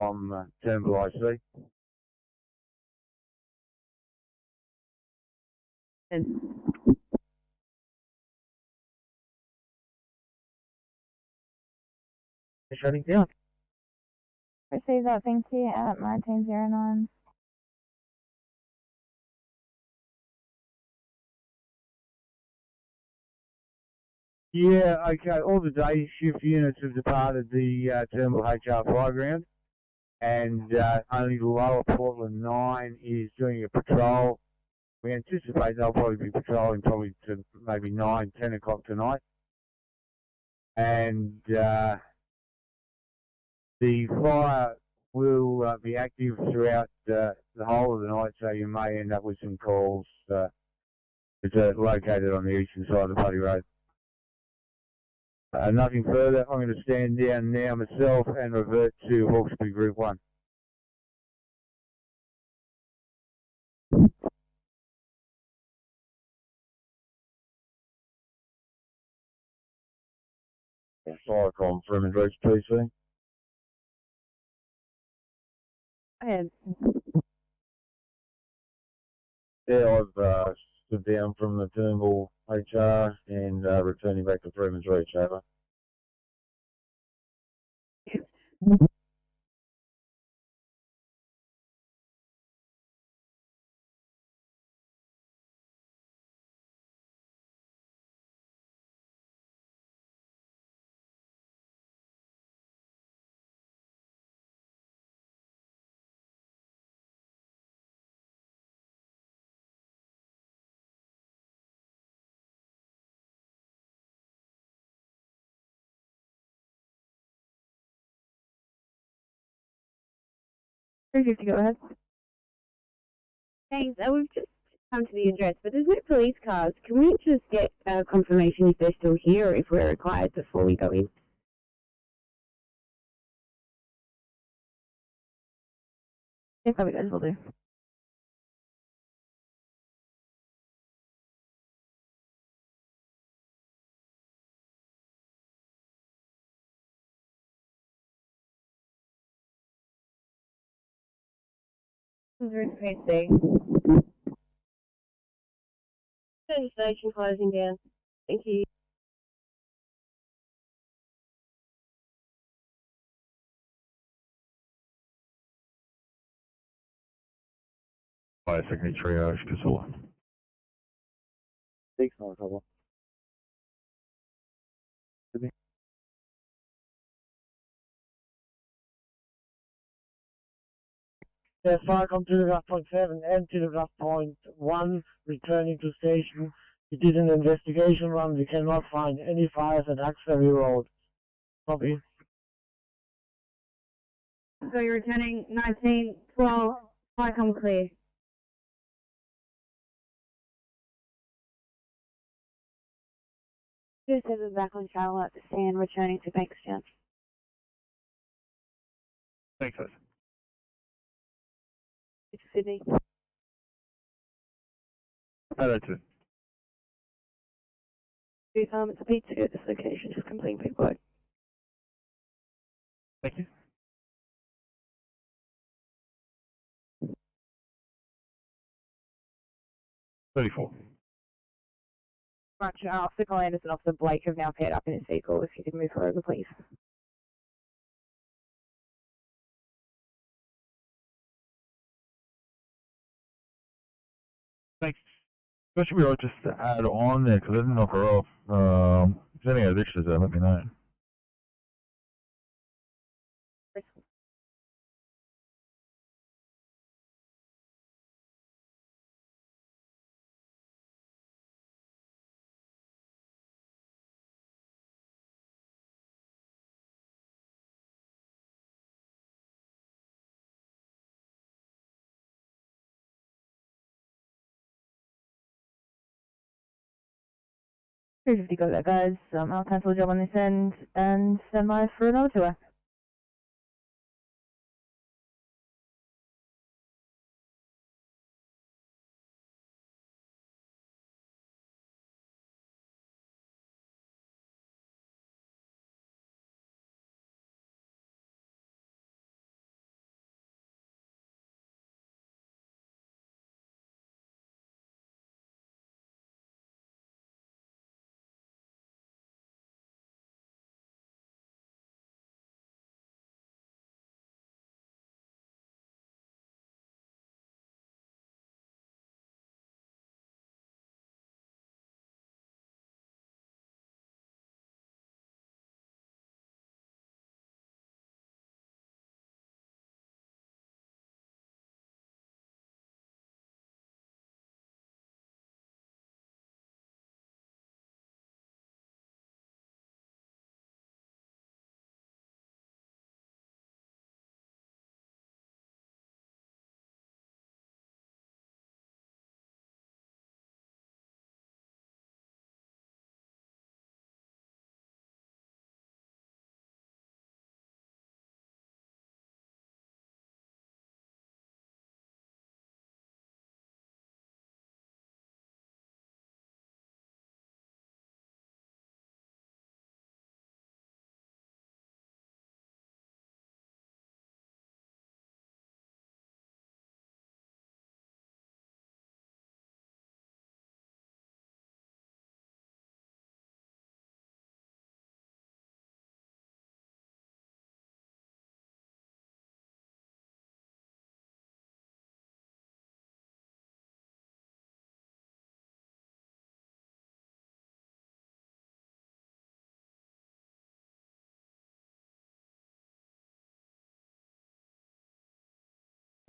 from Turnbull IC. Shutting down. Receive that, thank you, at 1909. Yeah, okay. All the day shift units have departed the Turnbull HR Flyground, and only the lower Portland 9 is doing a patrol. We anticipate they'll probably be patrolling probably to maybe 9, 10 o'clock tonight. And the fire will be active throughout the whole of the night, so you may end up with some calls. It's located on the eastern side of the Buddy Road. Nothing further. I'm going to stand down now myself and revert to Hawkesbury Group 1. Firecom from Address PC. Ahead. Yeah, I've stood down from the Turnbull HR and returning back to Freeman's Reach, over. Go ahead. Thanks. We've just come to the address, but there's no police cars. Can we just get confirmation if they're still here or if we're required before we go in? Yeah, probably guys will do. PC. Turn station closing down. Thank you. Fire Secondary Triage, Casilla. Thanks, no trouble. Yeah, Firecom telegraph point 7 and telegraph point 1 returning to station. We did an investigation run. We cannot find any fires at Ferry Road. Copy. So you're returning 1912. Firecom clear. Just have it back on channel at the stand, returning to Bankstown. Thanks, guys. It's Sydney. Hello, too. It's a pizza at this location, just completing paperwork. Thank you. $34. Roger, Officer Anderson, Officer Blake have now paired up in his vehicle. If you could move her over, please. Thanks. That should be right just to add on there, because I didn't knock her off. If any other issues there, let me know. $350 got that, guys. I'll cancel the job on this end and stand by for another tour.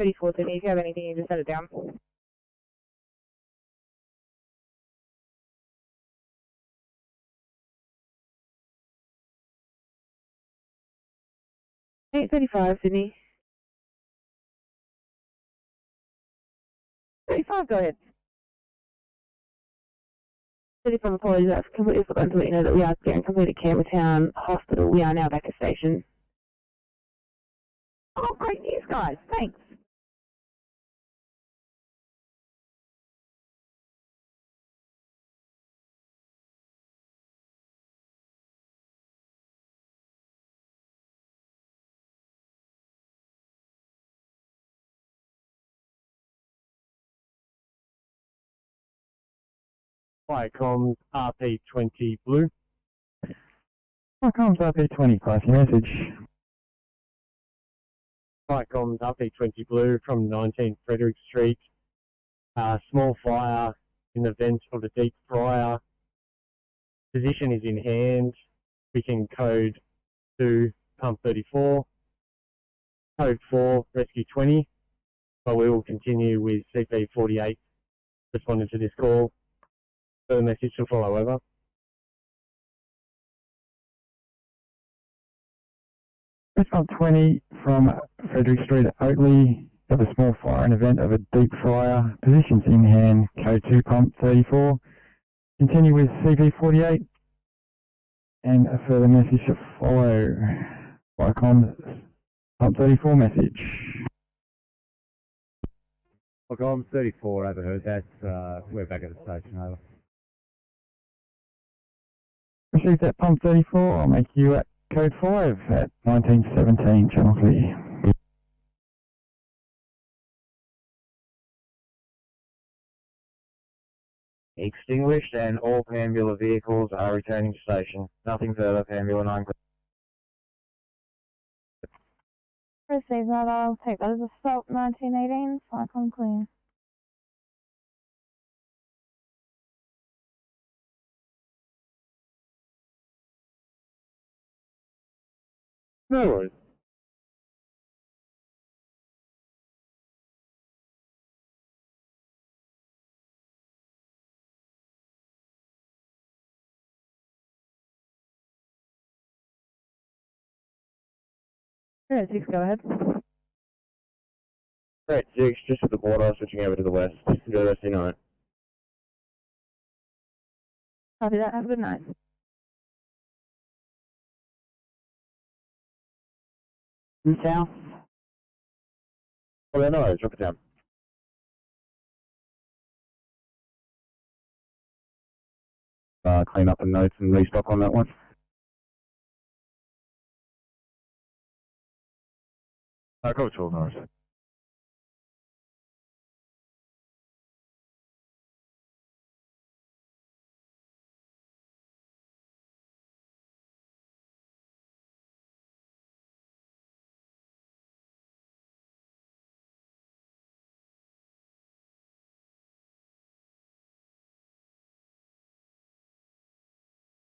34 Sydney, if you have anything, you just set it down. Eight 35 Sydney. 35, go ahead. 35, apologies, I've completely forgotten to let you know that we are getting completed Campbelltown Hospital. We are now back at station. Oh, great news, guys. Thanks. Fire comms RP20 blue. Fire comms RP20, passing message. Fire comms RP20 blue from 19 Frederick Street. Small fire in the vent of the deep fryer. Position is in hand. We can code 2 pump 34. Code 4 rescue 20. But we will continue with CP 48 responding to this call. Further message to follow, over. Response 20 from Frederick Street at Oakley. Have a small fire in the vent of a deep fryer. Positions in hand. Code 2 pump 34. Continue with CP 48. And a further message to follow. Fire comms pump 34 message. Look, I'm 34, overheard. That's, we're back at the station, over. Received that pump 34. I'll make you at code 5 at 1917, channel clear. Extinguished and all Pambula vehicles are returning to station. Nothing further, Pambula 9. Receive that, I'll take that as a stop, 1918, fire com clear. No worries. Alright, 6, go ahead. Great, 6, just at the border, switching over to the west. Enjoy the rest of your night. Copy that, have a good night. South. Oh, no worries, drop it down. Clean up the notes and restock on that one. Go to all Norris.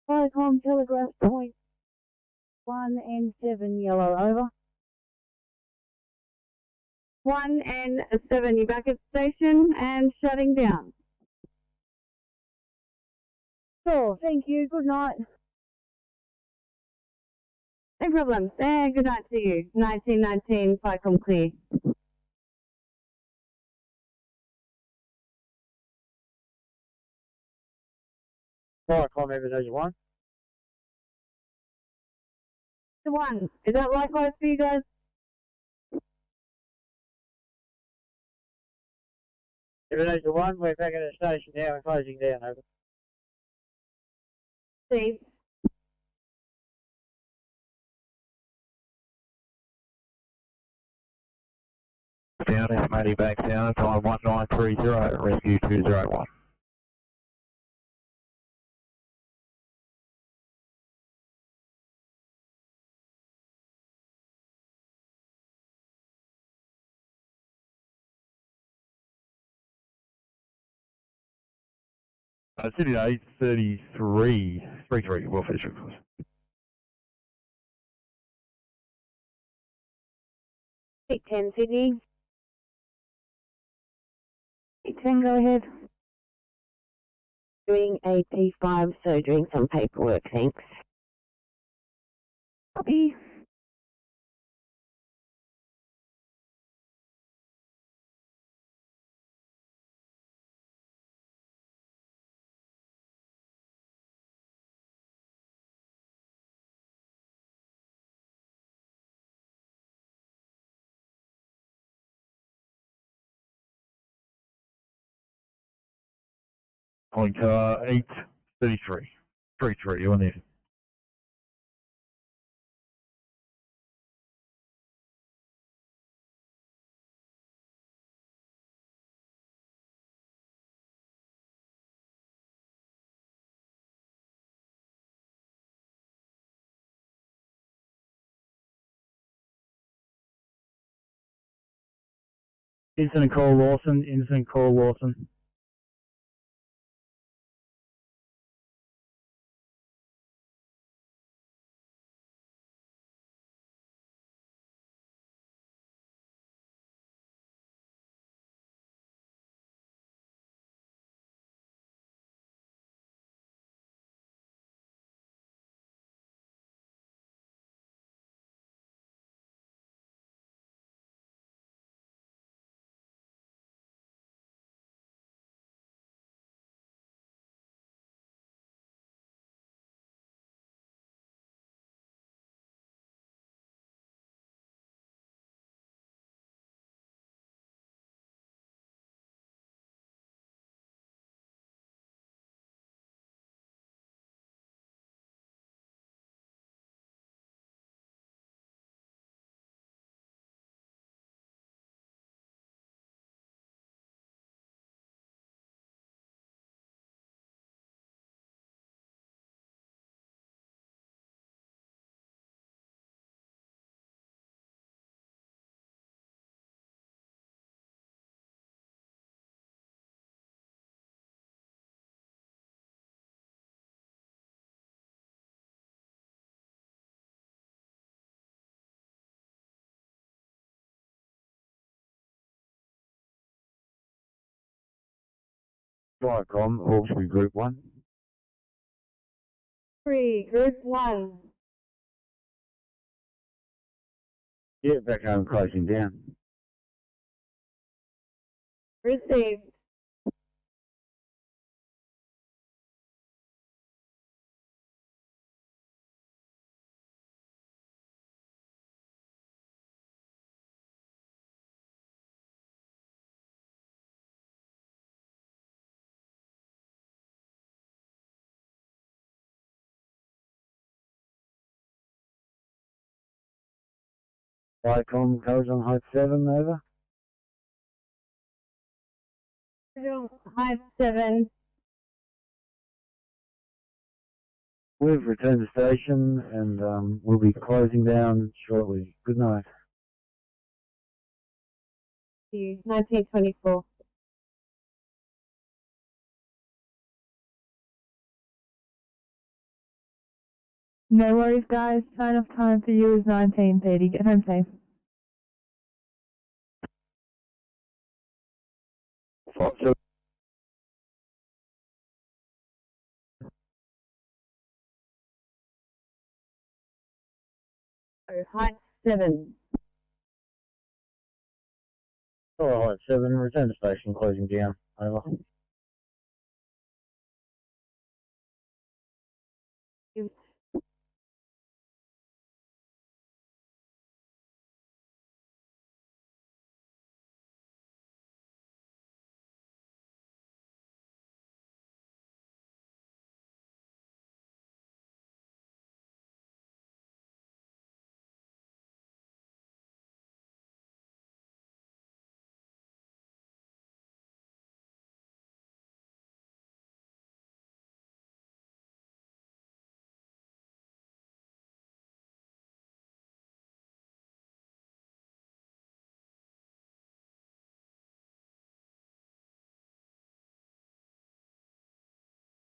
Firecom Telegraph Point 1 and 7 yellow, over. 1 and 7, you back at station and shutting down. Sure, thank you, good night. No problem, and good night to you. 1919, Firecom clear. Firecom, everything you want. The 1, is that likewise for you guys? Everything you want, we're back at the station now and closing down, over. Steve. Down, estimating back down, time 1930, rescue 201. Sydney 833, 33, welfare district. 810 Sydney. 10, go ahead. Doing a P5, so doing some paperwork, thanks. Copy. Point 833. 33, you on there? Incident call Lawson, incident call Lawson. Viacom, Hawkesbury Group 1. 3, Group 1. Yeah, back home closing down. Received. Viacom goes on Hype 7, over. Hype 7. We've returned to station and we'll be closing down shortly. Good night. 1924. No worries, guys. Sign-off time for you is 19:30. Get home safe. Fox, Hype 7. Hype 7, return to station, closing down. Over.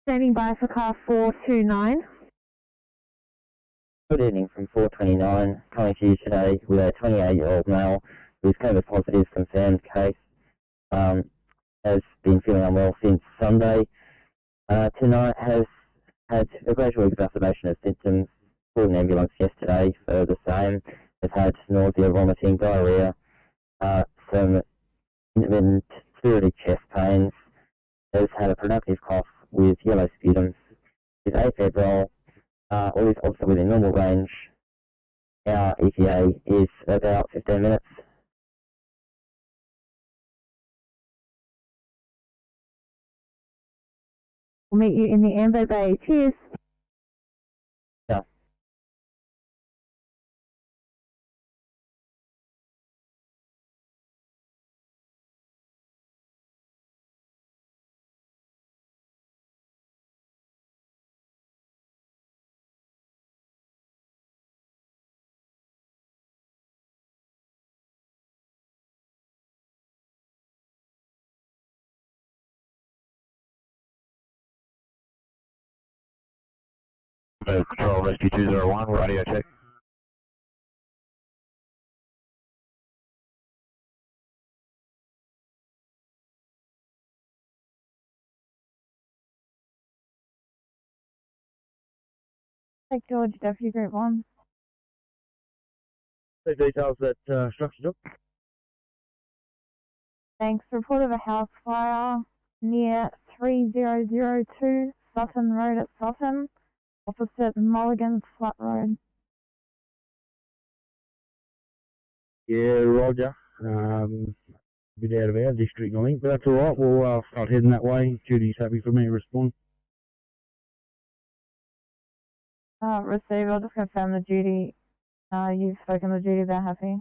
Standing by for car 429. Good evening from 429, coming to you today with a 28-year-old male who's COVID positive confirmed case. has been feeling unwell since Sunday. Tonight has had a gradual exacerbation of symptoms. Called an ambulance yesterday for the same. Has had nausea, vomiting, diarrhoea, some intermittent fluid chest pains. Has had a productive cough with yellow sputum. Is afebrile. All is also within normal range. Our ETA is about 15 minutes. We'll meet you in the Ambo Bay. Cheers. Yeah. Patrol Rescue 201, radio check. Take George, W Group 1. The details that structure took. Thanks. Report of a house fire near 3002 Sutton Road at Sutton, opposite Mulligan's Flat Road. Yeah, Roger. A bit out of our district, I think, but that's all right. We'll start heading that way. Judy's happy for me to respond. Receive, I'll just confirm the duty. You've spoken to duty, they're happy.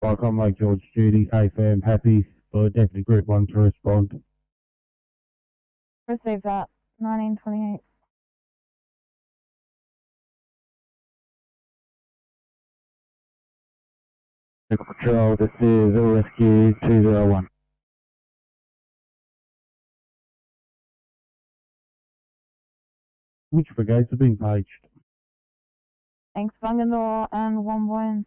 Like I'm like George Judy, AFM, happy for Deputy Group 1 to respond. Receive that. 1928. Patrol, this is Rescue 201. Which brigades have been paged? Thanks, Bungendore and Womboyne.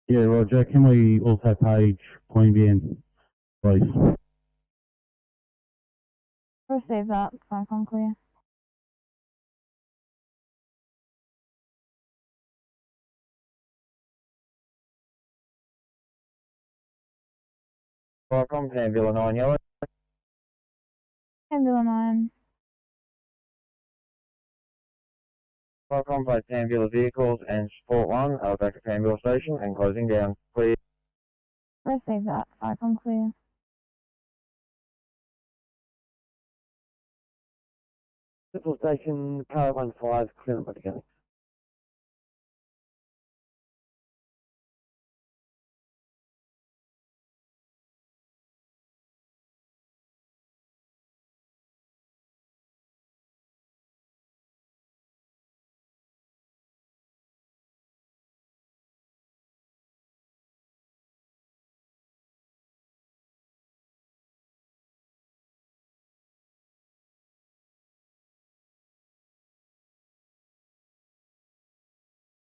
Yeah, Roger. Can we also page Queanbeyan, please? Receive that. Back on clear. Welcome, Panvilla 9 Yellow. Panvilla 9. Welcome, both Panvilla vehicles and Support 1 are back at Panvilla Station and closing down. Clear. Receive that. Back on clear. Central Station, car 15, clear by the beginning.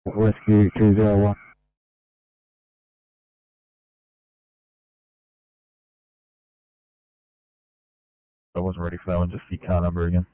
Rescue 201. I wasn't ready for that one, just the car number again.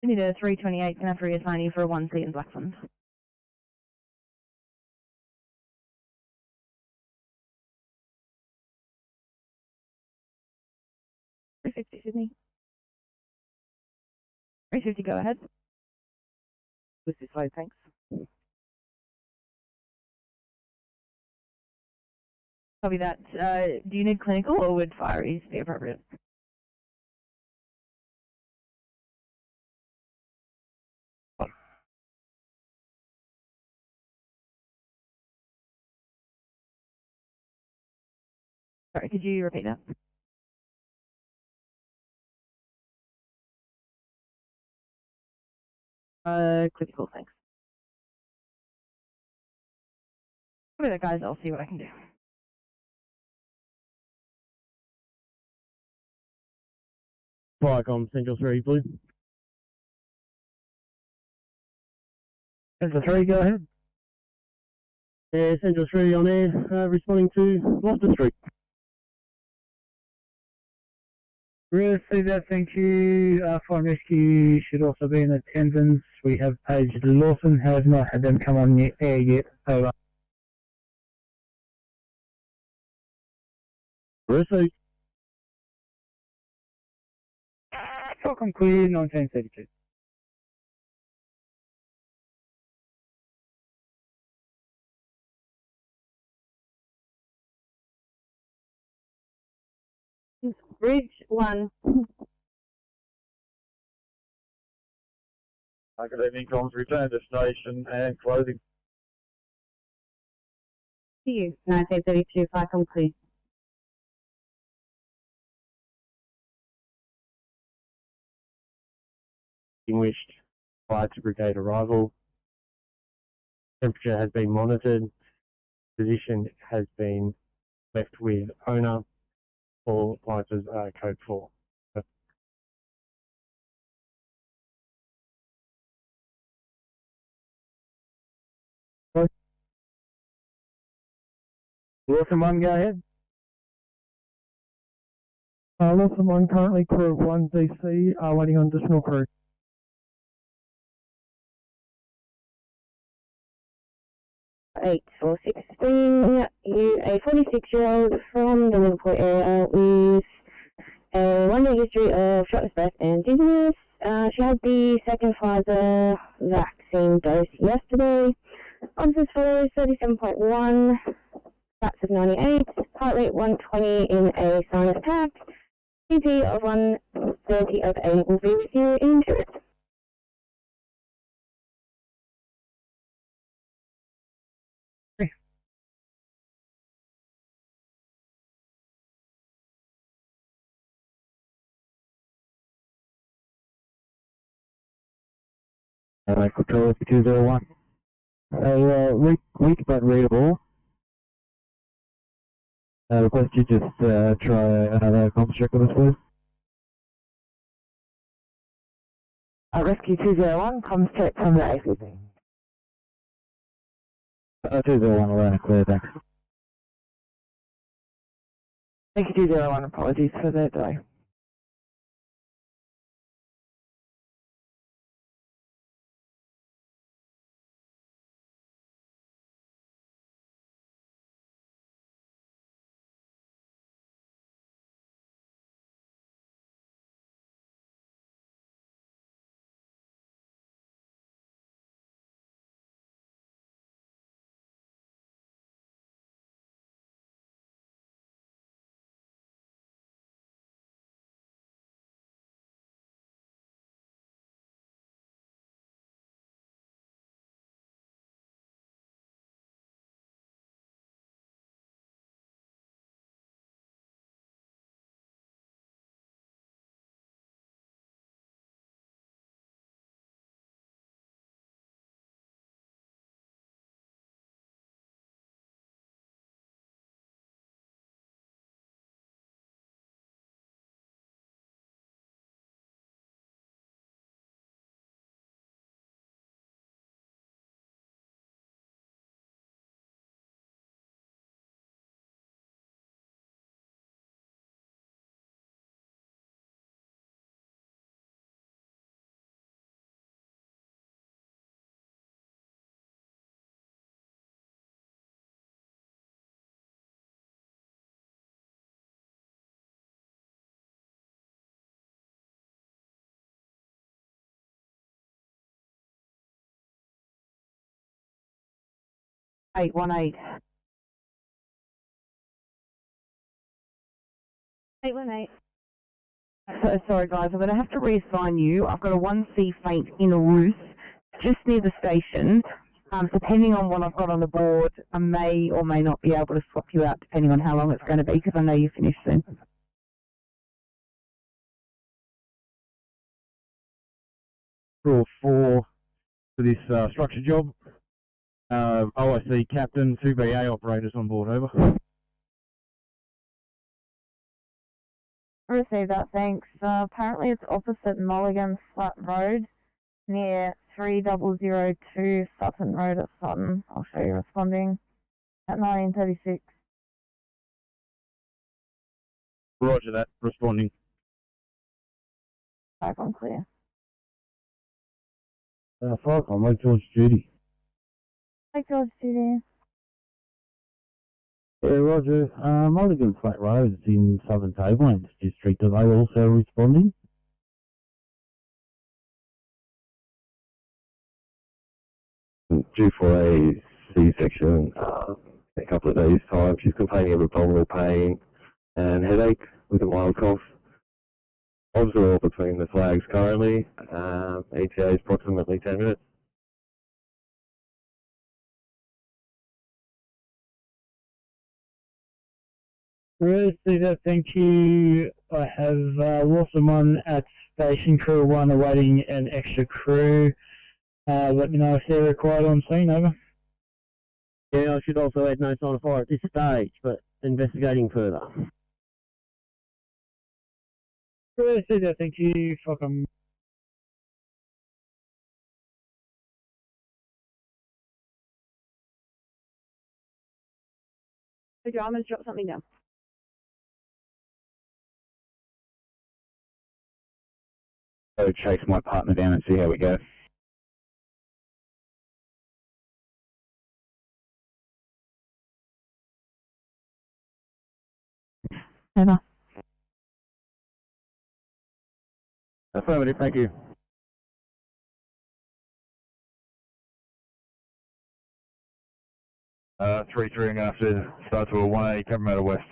We need a 328, can have reassign you for a 1 seat in Blackland. Sydney. 350, go ahead. Was this way, thanks. Copy that. Do you need clinical or would fireys be appropriate? Sorry, could you repeat that? Clinical, thanks. Copy that, guys. I'll see what I can do. Viacom Central 3, please. Central 3, go ahead. Yeah, Central 3 on air, responding to Loftus Street. Really see that, thank you. Fire and Rescue should also be in attendance. We have paged Lawson, have not had them come on the air yet. Over. Received. Welcome clear, 1932. Bridge 1. Good evening, comms. Return to station and closing. To you, 1932, Viacom clear. Distinguished fire to brigade arrival. Temperature has been monitored. Position has been left with owner. All appliances are code 4. Lawson 1, go ahead. Lawson 1 currently crew of 1 DC, waiting on additional crew. Eight four 16, you a 46-year-old from the Liverpool area with a 1-year history of shortness, breath and dizziness. She had the second Pfizer vaccine dose yesterday. Answers follows 37.1, stats of 98, heart rate 120 in a sinus attack, CP of 130 of 8 will be with you in 2 minutes. Control 201. Weak but readable. Request you just try another comms check with us, please. Rescue 201, comms check from the ACP. 201, we're clear, thanks. Thank you, 201. Apologies for the delay. 818. 818. So sorry guys, I'm going to have to reassign you. I've got a 1C faint in a roof just near the station. Depending on what I've got on the board, I may or may not be able to swap you out depending on how long it's going to be, because I know you finish soon. Draw 4 for this structure job. OIC captain, 2 BA operators on board, over. I received that, thanks. Apparently it's opposite Mulligan Flat Road, near 3002 Sutton Road at Sutton. I'll show you responding at 1936. Roger that, responding. Back on clear. Firecom, Lake George duty. Lake George City. Yeah, Roger. Mulligan Flat Road is in Southern Tablelands district. Are they also responding? Due for a C-section a couple of days' time. She's complaining of abdominal pain and headache with a mild cough. Observable between the flags currently. ETA is approximately 10 minutes. Thank you. I have lost someone at Station Crew 1 awaiting an extra crew. Let me know if they're required on scene, over. Yeah, I should also add no sign of fire at this stage, but investigating further. Thank you. Fucking. Okay, I'm going to drop something down. So chase my partner down and see how we go. Over. Affirmative, thank you. Three, I'm going to have to start to a 1A, come out of West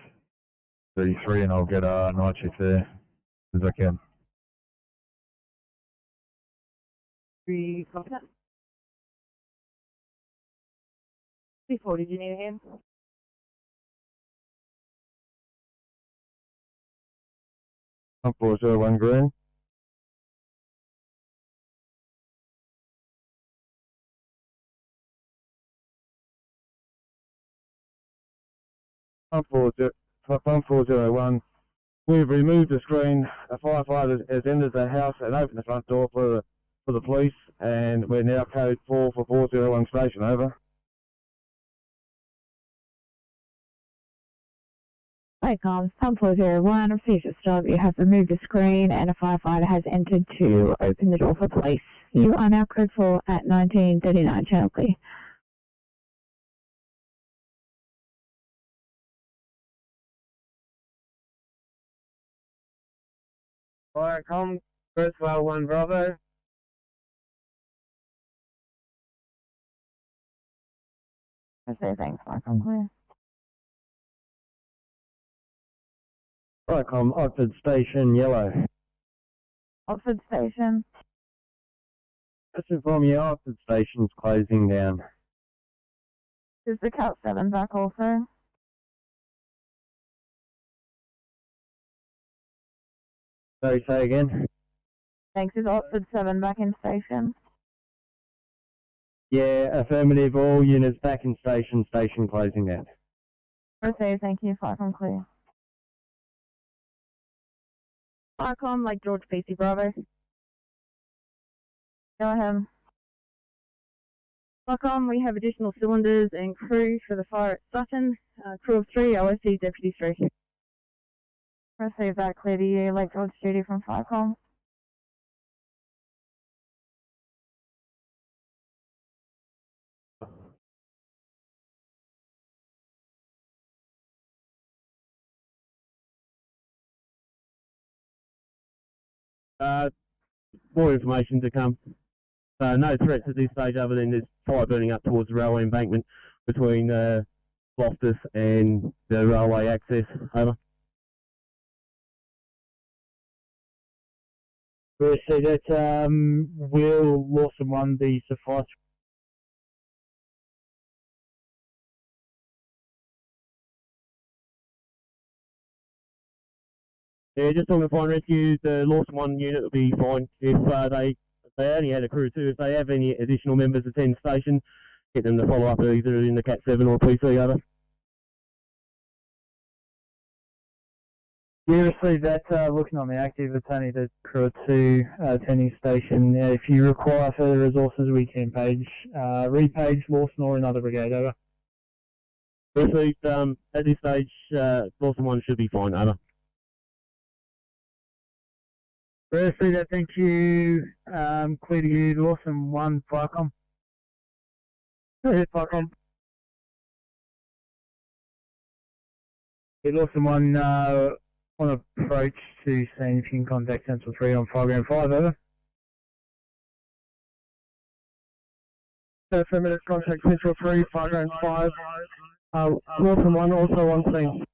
33, and I'll get a night shift there as I can. Copy that. Before, did you need a hand? I'm 401 green. I'm 401. We've removed the screen. A firefighter has entered the house and opened the front door for the police, and we're now code 4 for 401 station, over. Icon, Pump 401, received your stop. You have removed the screen and a firefighter has entered to open the door for police. You are now code 4 at 1939 channel clear. Firecom, Kurzweil 1 Bravo. I say thanks, Icon clear. Firecom, Oxford Station, yellow. Oxford Station. Just inform you, Oxford Station's closing down. Is the Cat 7 back also? Sorry, say again? Thanks, is Oxford 7 back in station? Yeah, affirmative, all units back in station, station closing down. Proceed, thank you, Firecom clear. Firecom, Lake George PC Bravo. Go ahead. Firecom, we have additional cylinders and crew for the fire at Sutton. Crew of 3, OSC Deputy 3. Receive that, clear to you, Lake George Duty from Firecom. More information to come. No threats at this stage other than there's fire burning up towards the railway embankment. between Loftus and the railway access. Over. We see that will Lawson 1 be suffice? Yeah, just on the fire and rescue, the Lawson 1 unit will be fine if they only had a crew too. If they have any additional members attend the station, get them to follow up either in the Cat 7 or PC. Over. You receive that, looking on the active, it's only the crew of 2 attending station. If you require further resources, we can repage Lawson or another brigade. Over. Received, at this stage, Lawson 1 should be fine. Over. Receive that, thank you. Clear to you, Lawson 1, Firecom. Firecom. Lawson 1, on approach to scene, if you can contact Central 3 on 5 and 5, over. 3 minutes, contact Central 3, 5 and 5. Lawson 1 also on scene.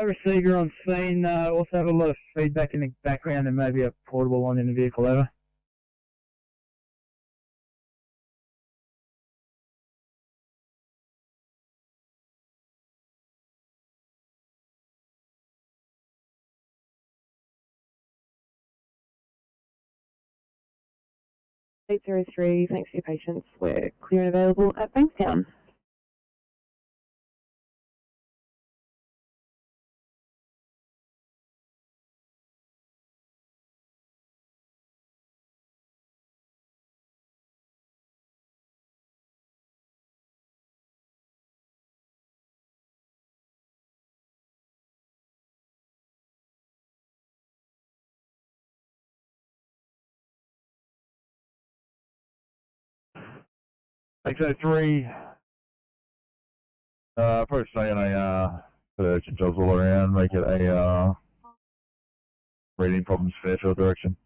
Receiver on scene, also have a lot of feedback in the background and maybe a portable one in the vehicle, over. (803), thanks for your patience. We're clear and available at Bankstown. XO3, probably stay in a put urgent jobs all around, make it a breathing problems Fairfield direction.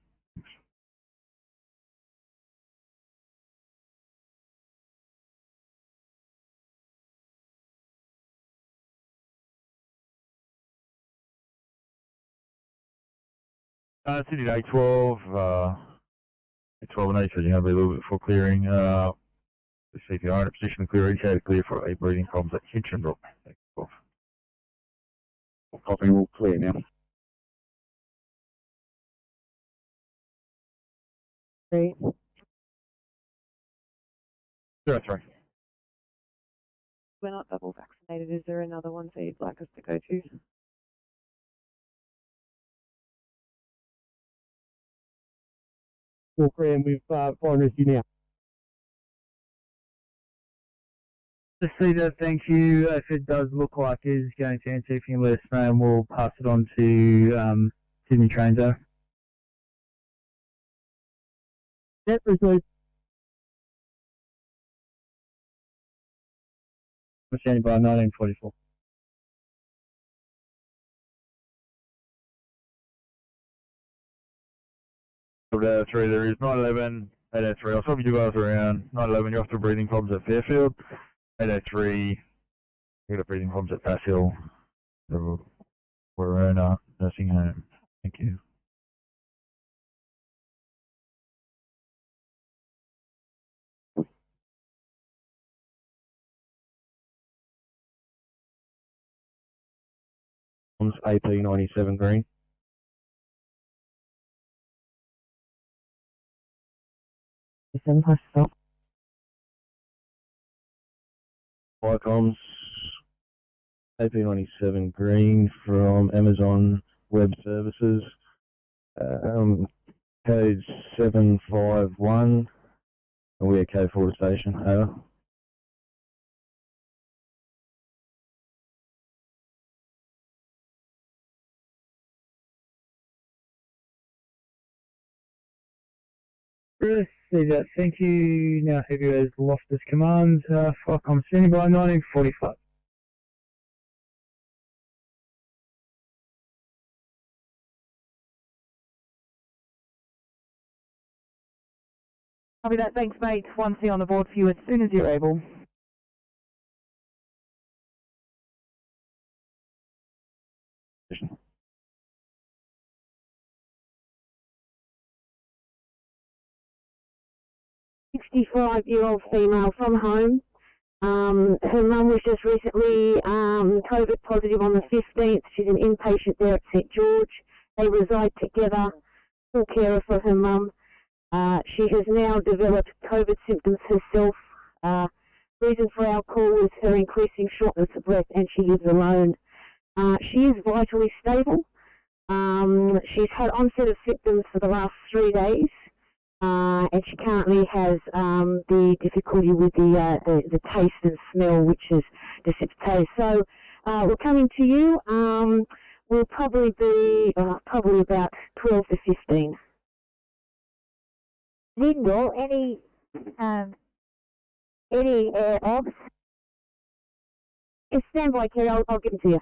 Sydney A12, A12 and A12, you're going to be a little bit for clearing. The CPR in a position to clear, indicated clear for a breathing problems at Hinchinbrook. Copy, will clear now. Great. 03. We're not double vaccinated. Is there another one that you'd like us to go to? Walk around with fire and rescue now. Cedar, thank you. If it does look like it is going to answer, if you can let us know, and we'll pass it on to Sydney Trains. Yep, received. I'm standing by 1944. Three, there is 911, 803. I'll swap you guys around. 911, you're after breathing problems at Fairfield. 803, you got breathing problems at Bass Hill. We're in a nursing home. Thank you. AP 97 green. Vicoms AP 97 green from Amazon Web Services. Code 751. And we are code 4 to station. Over. Cedar, thank you. Now have you as Loftus Command. I'm standing by 1945. Copy that, thanks mate. 1C on the board for you as soon as you're able. "65-year-old female from home. Her mum was just recently COVID positive on the 15th. She's an inpatient there at St George. They reside together, full carer for her mum. She has now developed COVID symptoms herself. Reason for our call is her increasing shortness of breath, and she lives alone. She is vitally stable. She's had onset of symptoms for the last 3 days, and she currently has the difficulty with the taste and smell, which is dissipated. So we're coming to you. We'll probably be probably about 12 to 15. Lingo, any ops? It's standby, Kerry. I'll give them to you.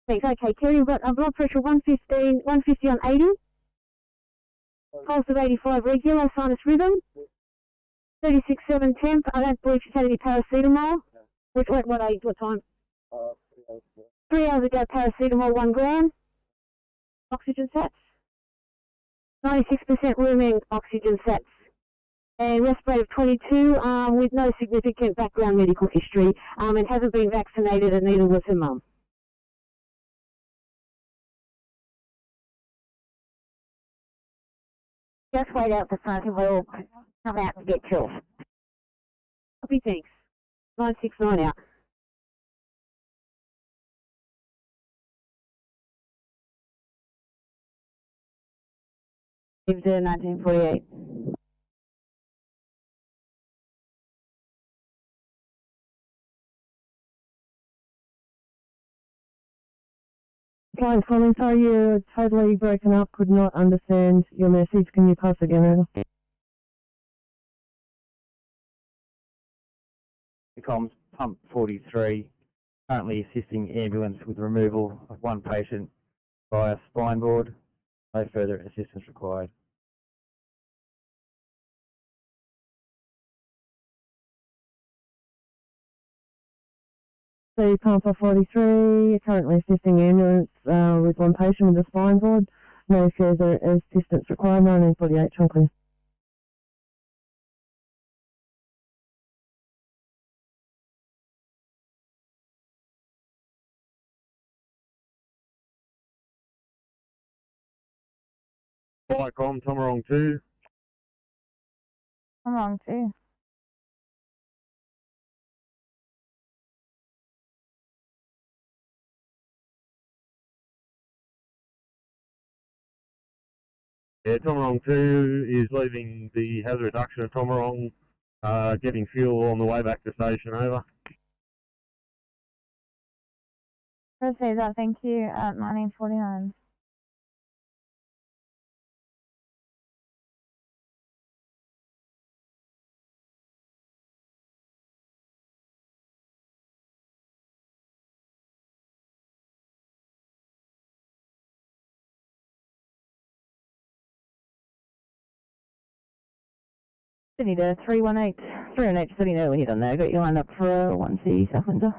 Thanks. Okay, Kerry, we've got blood pressure 150 on 80. Pulse of 85 regular, sinus rhythm. 36.7 temp. I don't believe she's had any paracetamol. What age, what time? 3 hours ago, paracetamol 1 gram. Oxygen sats. 96% rooming oxygen sats. And respirate of 22 with no significant background medical history, and hasn't been vaccinated, and neither was her mum. Just wait out the front and we'll come out and get you. Copy, thanks. 969 out. Lived in 1948. Fine, Colin, sorry, you're totally broken up, could not understand your message. Can you pass again over? Comms, pump 43, currently assisting ambulance with removal of 1 patient via spine board. No further assistance required. So pumper 43, currently assisting ambulance with 1 patient with a spine board. No further assistance required. 1948, Chonkley. Flycom, Tomarong 2. Tomarong 2. Yeah, Tomarong 2 is leaving the hazard reduction of Tomarong, getting fuel on the way back to station, over. Proceed that, thank you, at 1949. Sydney to 318 Sydney there, we hit on there. Got you lined up for 1C South Windsor.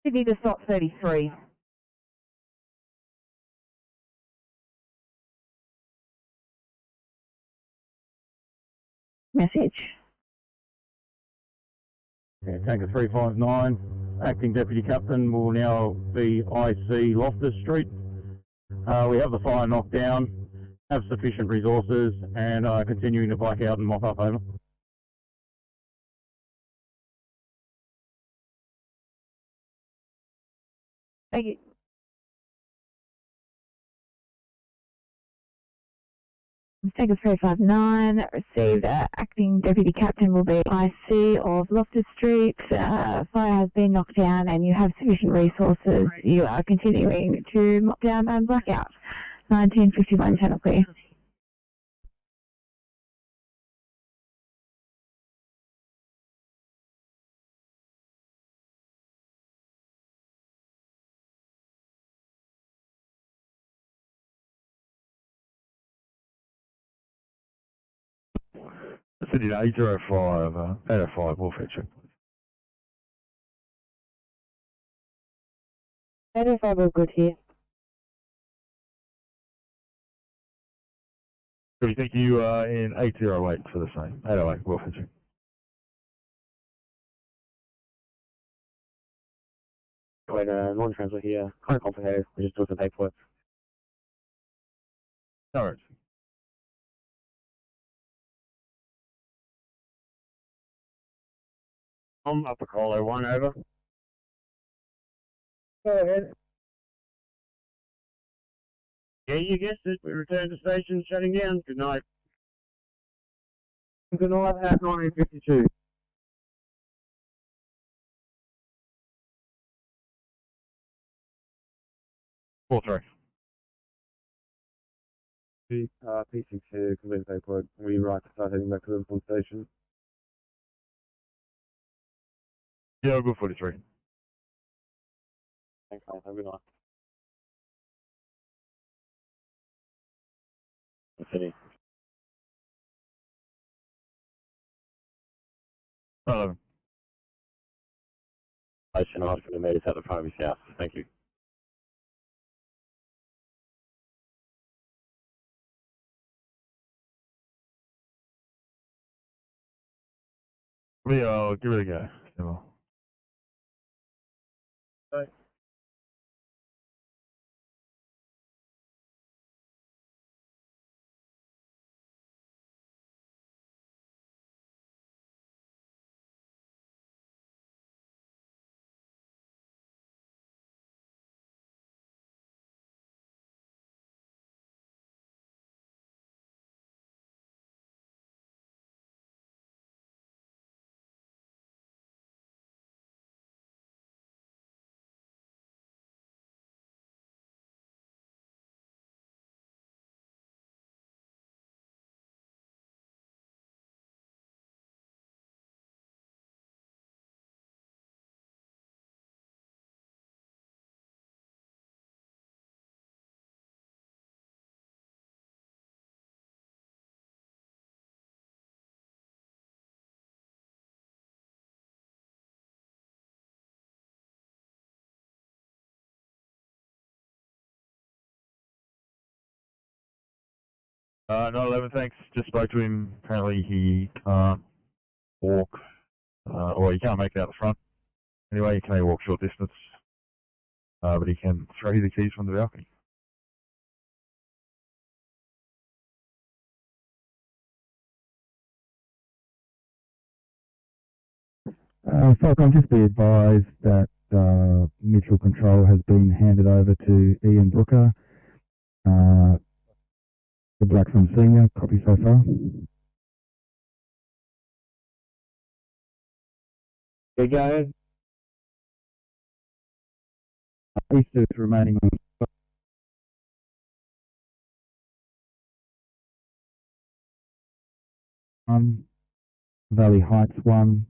Sydney to stop 33. Message. Yeah, Tanker 359, acting deputy captain, will now be IC Loftus Street. We have the fire knocked down. have sufficient resources and are continuing to bike out and mop up. Over. Thank you. Mistake 359 received. Acting Deputy Captain will be IC of Loftus Street. Fire has been knocked down and you have sufficient resources. You are continuing to knock down and black out. 1951 channel clear. Sydney 805, 805, we'll fetch it. 805 all good here. So we think you are in 808 for the same. 808, we'll fetch it. Wait, non-transfer here. Kind of complicated. We just do some paperwork. No worries. I'm up a call 01 over. Go ahead. Yeah, you guessed it. We return to station, shutting down. Good night. Good night at 1952. Four, three. P6 here, complete paperwork. We right to start heading back to Liverpool station. Yeah, I'll go 43. Thanks, mate. Have a good night. City. 11. Station 100 metres out the front of his house. Thank you. I'll give it a go. Yeah. Bye. Not 11, thanks. Just spoke to him. Apparently he can't walk, or he can't make it out the front. Anyway, he can only walk short distance, but he can throw you the keys from the balcony. Falcon, just be advised that mutual control has been handed over to Ian Brooker. The Black from Senior, copy so far. There you go. Easter is remaining on 1, Valley Heights 1,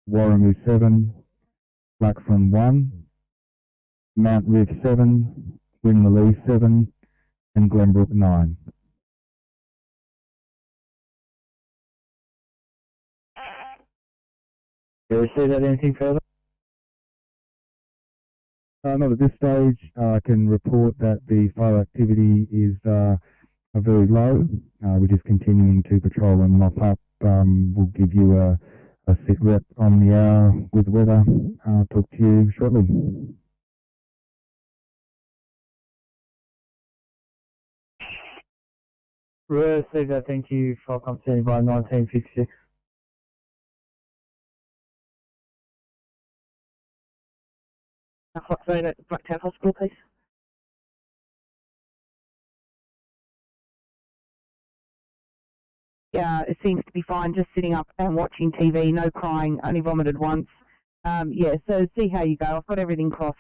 Warramoo 7, Black from 1, Mount Riv 7, Winmalee 7, and Glenbrook 9. You receive that anything further? Not at this stage. I can report that the fire activity is very low. We're just continuing to patrol and mop up. We'll give you a sit rep on the hour with weather. I'll talk to you shortly. Received that, thank you. File come standing by 1956. A hot zone at Blacktown Hospital, please. Yeah, it seems to be fine, just sitting up and watching TV, no crying, only vomited once. Yeah, so see how you go. I've got everything crossed.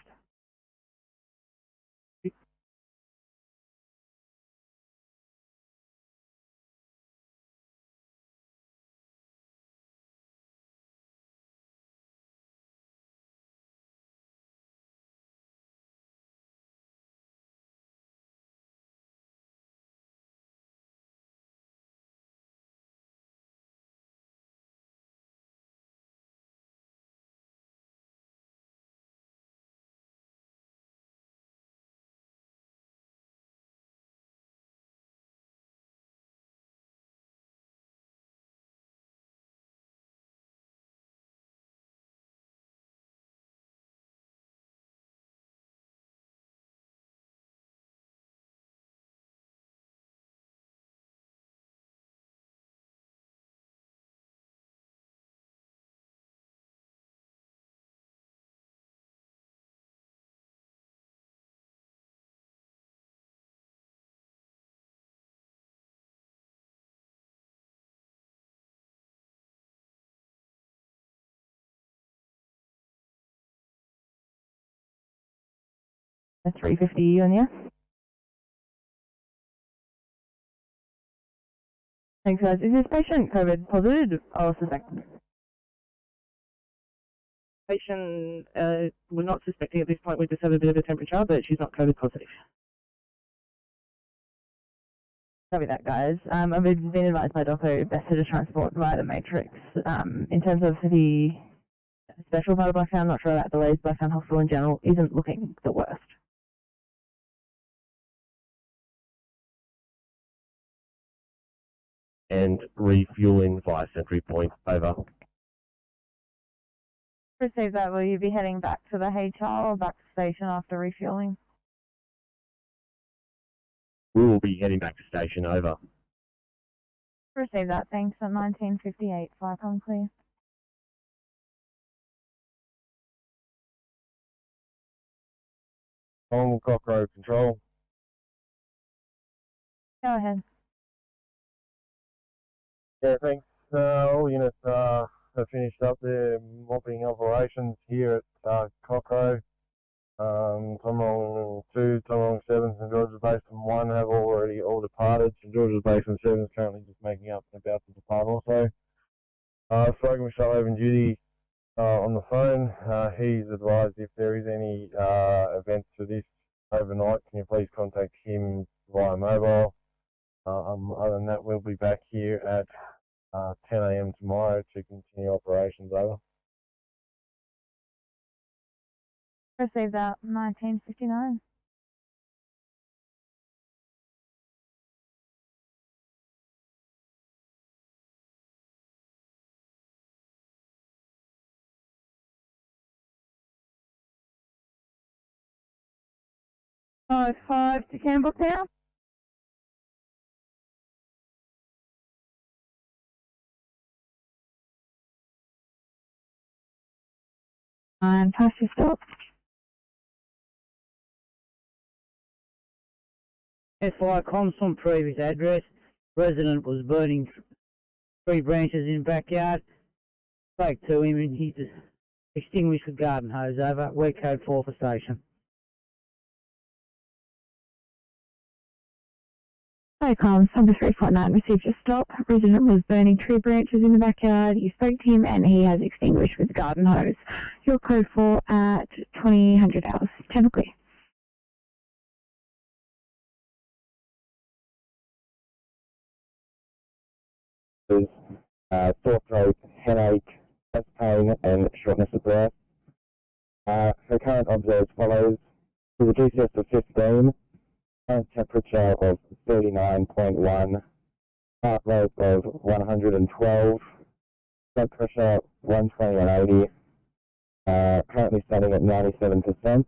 A 350 on you. Thanks, guys. Is this patient COVID positive or suspected? Patient, we're not suspecting at this point. We just have a bit of a temperature, but she's not COVID positive. Copy that, guys. I've been advised by Doco best to transport via the matrix. In terms of the special part of Blacktown, I'm not sure about delays. Blacktown Hospital in general isn't looking the worst. And refueling via Sentry Point, over. Receive that. Will you be heading back to the HR or back to station after refueling? We will be heading back to station, over. Receive that. Thanks. At 1958, fire come clear. On Cockroach Control. Go ahead. Yeah, thanks. All units have finished up their mopping operations here at Cockroach. Tomorong 2, Tomorong 7, St George's Basin 1 have already all departed. St George's Basin 7 is currently just making up and about to depart also. Spoken with Shuttle Open Duty on the phone. He's advised if there is any events for this overnight, can you please contact him via mobile. Other than that, we'll be back here at 10 AM tomorrow to continue operations, over. Receive that. 1959. Five to Campbelltown now. And pass your stop. FI comms from previous address. Resident was burning 3 branches in backyard. Spoke to him and he's extinguished with garden hose, over. We're code 4 for station. Hi, comms. Number 349 received your stop. Resident was burning 3 branches in the backyard. You spoke to him and he has extinguished with garden hose. Your code 4 at 2000 hours. 10 clear. Sore throat, headache, chest pain, and shortness of breath. Her current observed follows: with a GCS of 15, current temperature of 39.1, heart rate of 112, blood pressure 120 and 80, currently standing at 97%.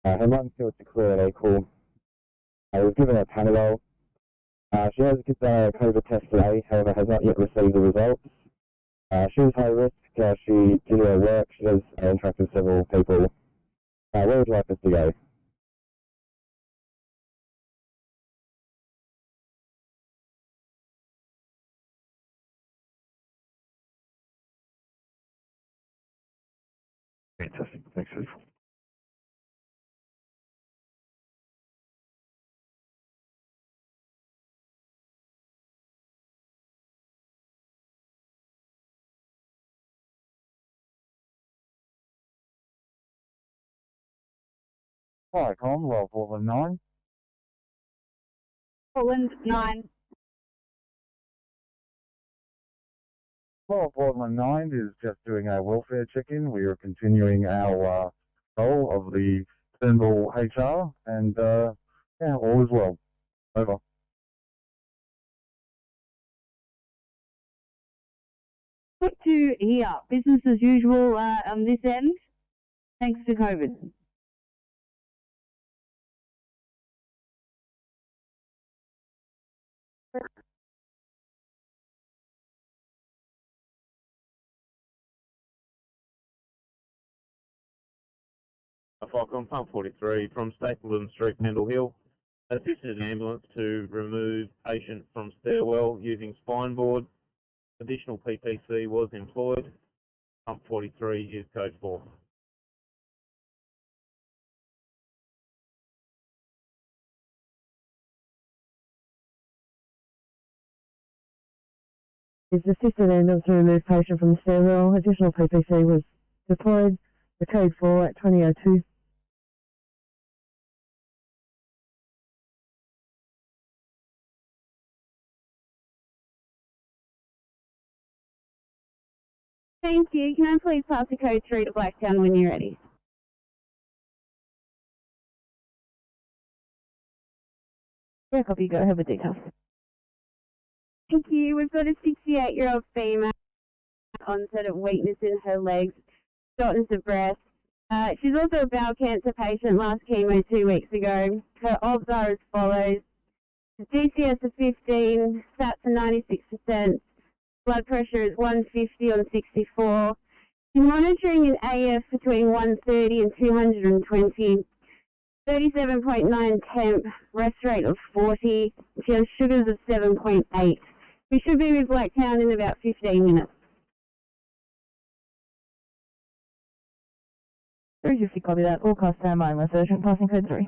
Her lung fields are clear and equal. We've given her Panadol. She has done a COVID test today, however has not yet received the results. She is high risk. She did her work. She does interact with several people. Where would you like us to go? Fantastic. Thanks, Steve. Hi, Commonwealth, Portland 9. Portland 9. Well, Portland 9 is just doing a welfare check-in. We are continuing our role of the Turnbull HR, and yeah, all is well. Over. Good to hear. Business as usual on this end, thanks to COVID. A Falcon Pump 43 from Tablelands Street, Pendle Hill, assisted an ambulance to remove patient from stairwell using spine board. Additional PPC was employed. Pump 43 is code 4. Is assisted ambulance to remove patient from the stairwell. Additional PPC was deployed. The code 4 at 2002. Thank you. Can I please pass the code 3 to Blacktown when you're ready? Yeah, copy. Go ahead with details. Thank you. We've got a 68-year-old female, onset of weakness in her legs, shortness of breath. She's also a bowel cancer patient, last chemo 2 weeks ago. Her obs are as follows. GCS of 15, stats are 96%, blood pressure is 150 on 64. She's monitoring an AF between 130 and 220. 37.9 temp, rest rate of 40. She has sugars of 7.8. We should be with Blacktown in about 15 minutes. 350, copy that. All cost standby unless urgent. Passing code 3.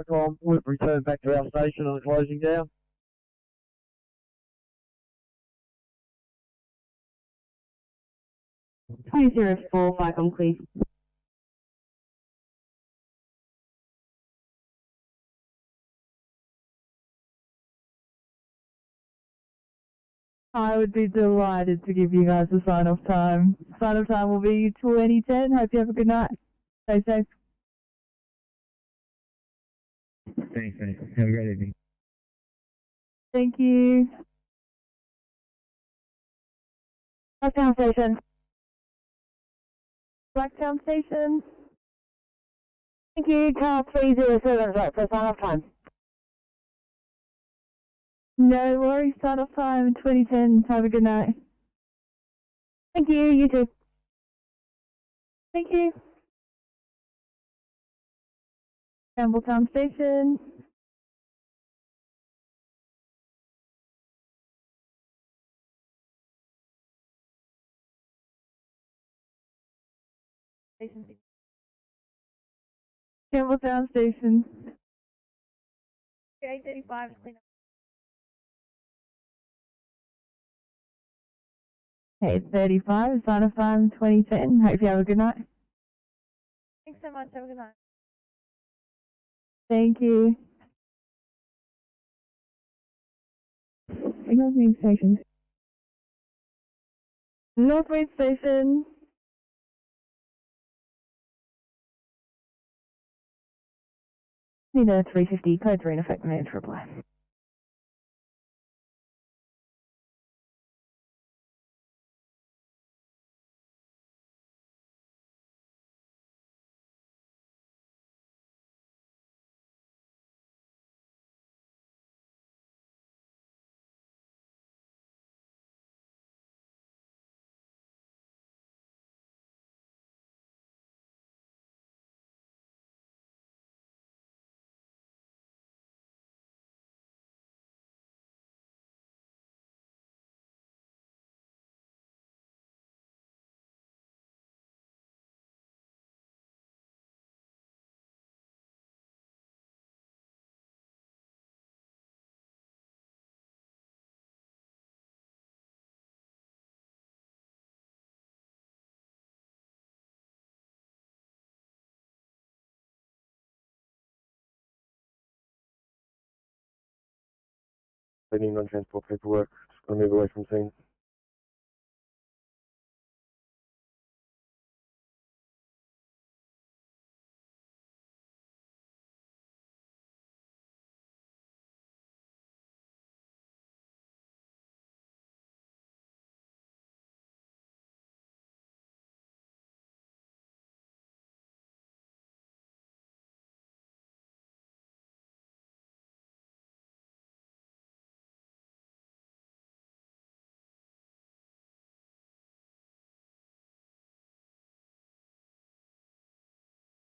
We'll return back to our station on closing down. .04, Falcon, please. I would be delighted to give you guys the sign-off time. Sign-off time will be 2010. Hope you have a good night. Stay safe. Thanks, mate. Have a great evening. Thank you. Blacktown Station. Blacktown Station. Thank you. Car 307, right for sign-off time. No worries. Sign-off time 2010. Have a good night. Thank you. You too. Thank you. Campbelltown Station. Campbelltown Station. 835 is clean up. Okay, 35. Sign-off time 2010. Hope you have a good night. Thanks so much. Have a good night. Thank you. Northwest Station. Northwest Station. Need a 350 code 3 in effect. Manage reply. Completing non-transport paperwork. Just going to move away from scene.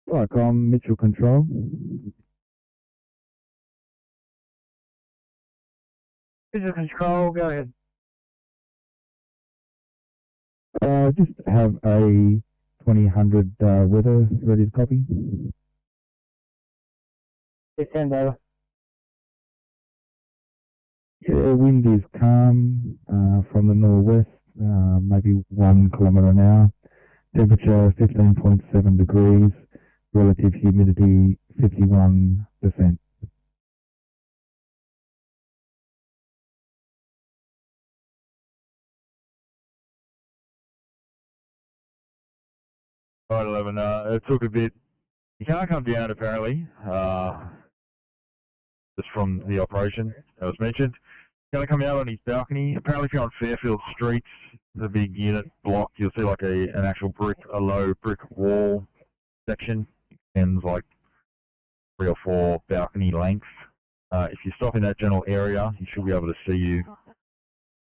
Viacom, Mitchell Control. Visual control, go ahead. Just have a 2000 weather ready to copy. Send over. Yeah, wind is calm from the northwest, maybe 1 kilometre an hour. Temperature 15.7 degrees. Relative humidity 51%. Right, 11. It took a bit. You can't come down apparently. Just from the operation that was mentioned. Going to come out on his balcony. Apparently, if you're on Fairfield Street, the big unit block, you'll see like an actual a low brick wall section. Extends like 3 or 4 balcony lengths. If you stop in that general area, he should be able to see you,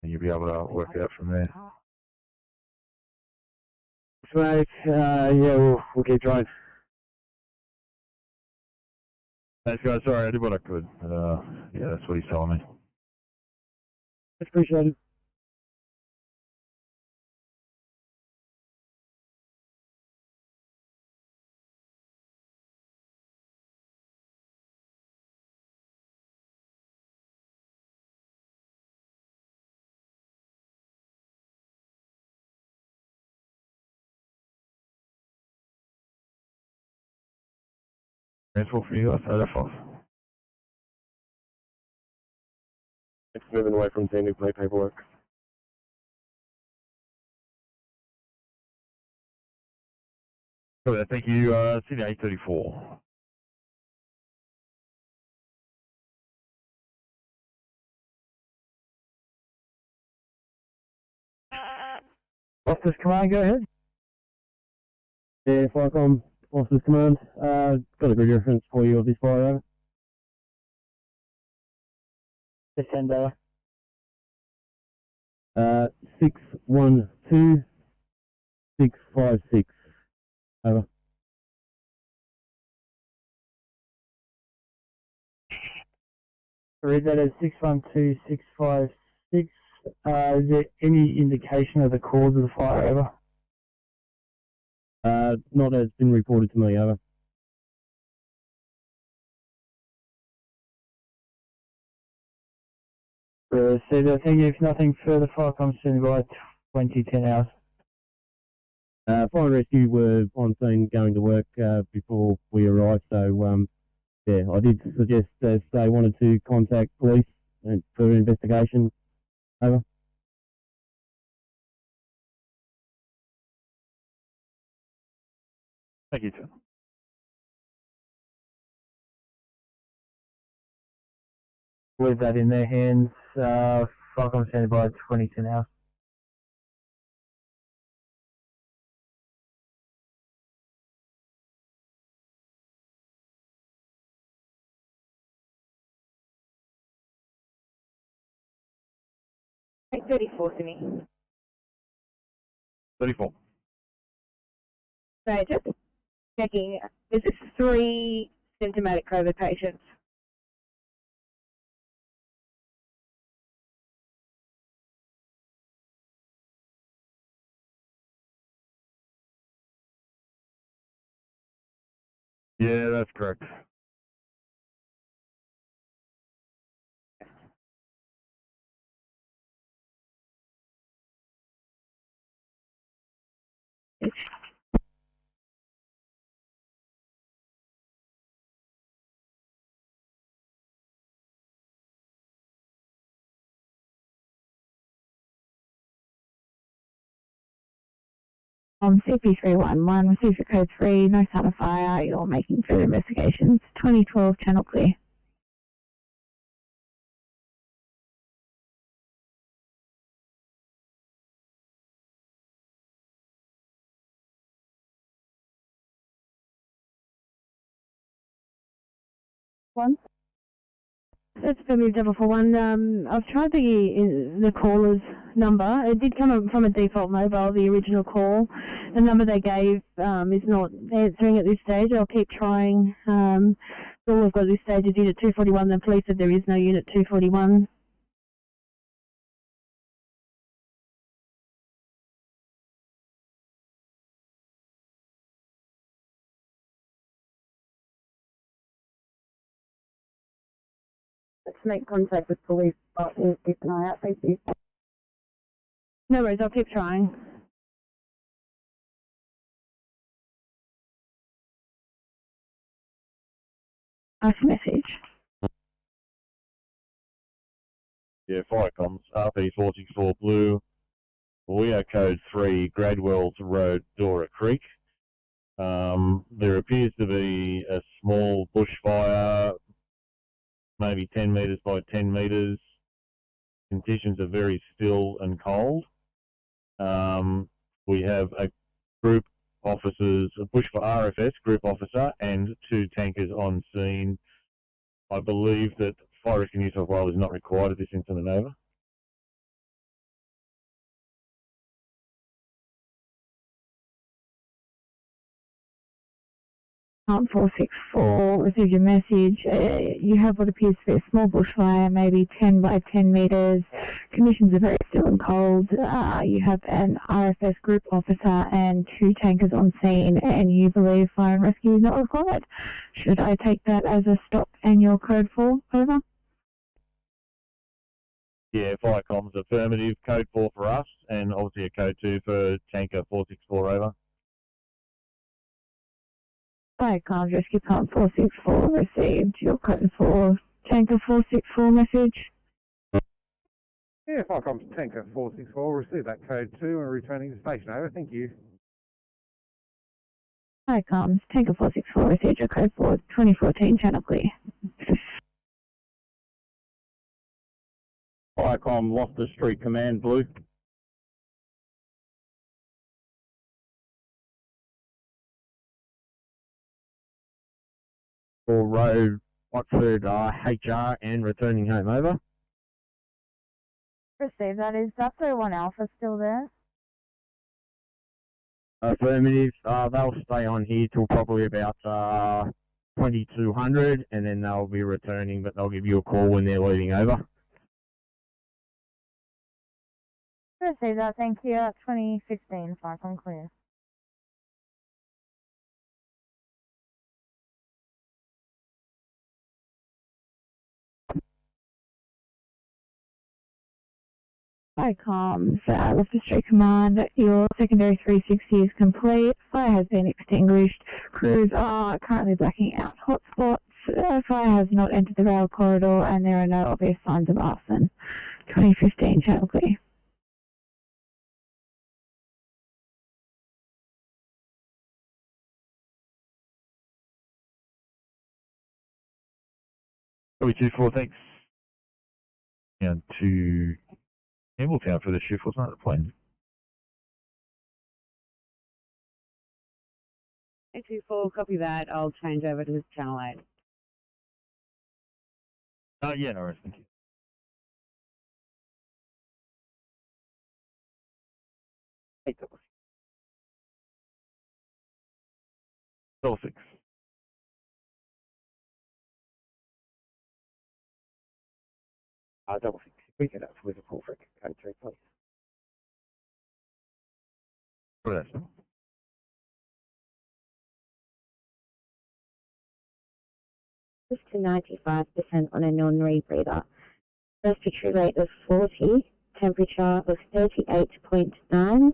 and you'll be able to work out from there. Right, yeah, we'll keep trying. Thanks, guys. Sorry, I did what I could. But, yeah, that's what he's telling me. That's appreciated. Transport for you guys, that's It's moving away from scene to complete paperwork. Thank you, Sydney 834. Officers Command, go ahead. Yeah, Viacom, Officers Command. Got a good reference for you of this fire, over. Just send over. 612656. Over. Read that as 612656. Is there any indication of the cause of the fire, over? Not as been reported to me, over. Received, I think if nothing further, Firecom standing by 2010 hours. Fire and Rescue were on scene going to work before we arrived, so yeah, I did suggest if they wanted to contact police for investigation. Over. Thank you, sir. Leave that in their hands. Firecom standing by 2010 hours. Hey, 34 to me. 34. So just checking, is this 3 symptomatic COVID patients? Yeah, that's correct. CP311, received your code 3, no sign of fire, you're making further investigations. 2012, channel clear. One. It's Ferry 441. I've tried the caller's number. It did come up from a default mobile, the original call. The number they gave is not answering at this stage. I'll keep trying. All we've got at this stage is Unit 241. The police said there is no Unit 241. Let's make contact with police, but we'll keep an eye out. Thank you. No worries, I'll keep trying. Nice message. Yeah, fire comms, RP464 Blue. We are code 3, Gradwells Road, Dora Creek. There appears to be a small bushfire, maybe 10 metres by 10 metres. Conditions are very still and cold. We have a group officers, a bushfire RFS group officer and 2 tankers on scene. I believe that Fire Rescue New South Wales is not required at this incident. Over. 464, received your message. You have what appears to be a small bushfire, maybe 10 by 10 metres. Conditions are very still and cold. You have an RFS group officer and 2 tankers on scene, and you believe fire and rescue is not required. Should I take that as a stop and your code 4? Over. Yeah, fire comms affirmative. Code 4 for us, and obviously a code 2 for tanker 464. Over. Fire comms rescue pump 464 received your code 4 tanker 464 message. Yeah, fire comms tanker 464 received that code 2 and returning to station. Over. Thank you. Fire comms tanker 464 received your code 4 2014 channel clear. Firecom Loftus Street Command Blue. For Road, Watford, HR, and returning home. Over. Receive that. Is Ducto 1 Alpha still there? Affirmative. They'll stay on here till probably about 2200, and then they'll be returning, but they'll give you a call when they're leaving. Over. Receive that. Thank you. 2015 Firecom clear. Comms, Loftus Street Command, your secondary 360 is complete. Fire has been extinguished. Crews are currently blacking out hotspots. Fire has not entered the rail corridor, and there are no obvious signs of arson. 2015 channel clear. Probably 2-4, thanks. Down to Campbelltown for the shift, wasn't it? The plane. 824, copy that. I'll change over to channel 8. Yeah, no worries, thank you. Double six. Double six. We get up to Liverpool for code 3, please. What is that? Just to 95% on a non-rebreather. Respiratory rate of 40, temperature of 38.9,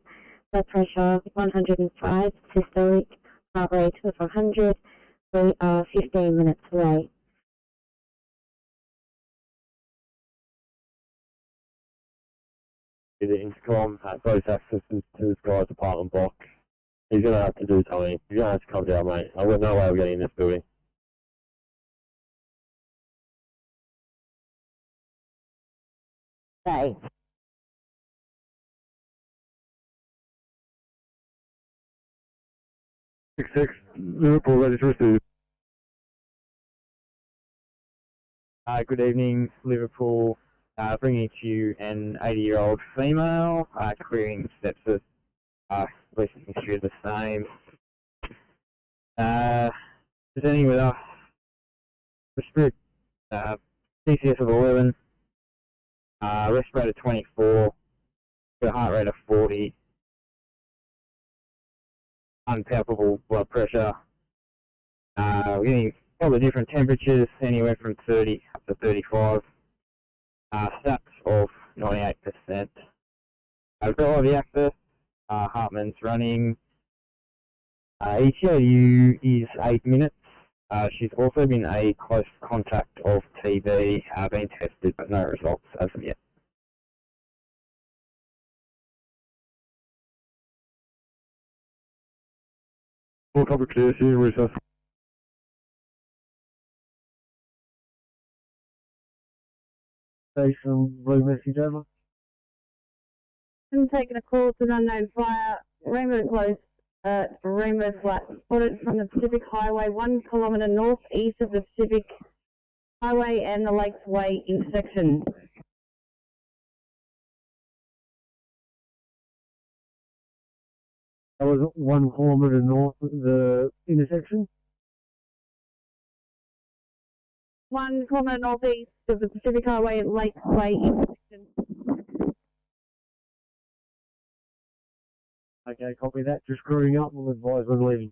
blood pressure 105, systolic, heart rate of 100. We are 15 minutes away. The intercom at both accesses to the Sky's apartment block. He's going to have to do something. He's going to have to come down, mate. I've got no way of getting in this building. Okay. Six, Liverpool, ready to receive. Good evening, Liverpool. Bringing to you an 80-year-old female, querying sepsis, recent history of the same. Presenting with a respiratory CCS of 11, respirator 24, got a heart rate of 40, unpalpable blood pressure. We're getting all the different temperatures, anywhere from 30 up to 35. Stats of 98%. I've got all the access. Hartman's running. ETAU is 8 minutes. She's also been a close contact of TB, been tested, but no results as of yet. Full cover clear, see you, recess. Station, blue message over. I'm taking a call to an unknown fire. Rainbow close, Rainbow Flat, spotted from the Pacific Highway, 1 kilometre northeast of the Pacific Highway and the Lakes Way intersection. That was 1 kilometre north of the intersection. 1 kilometre northeast of the Pacific Highway and Lakes Way intersection. Okay, copy that. Just screwing up. We'll advise when leaving.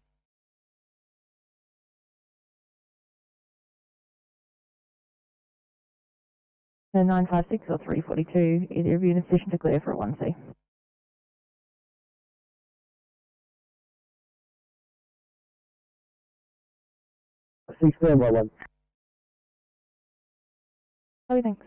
So 956 or 342, either of you in a position to clear for a 1C. Six standby one. Oh, thanks.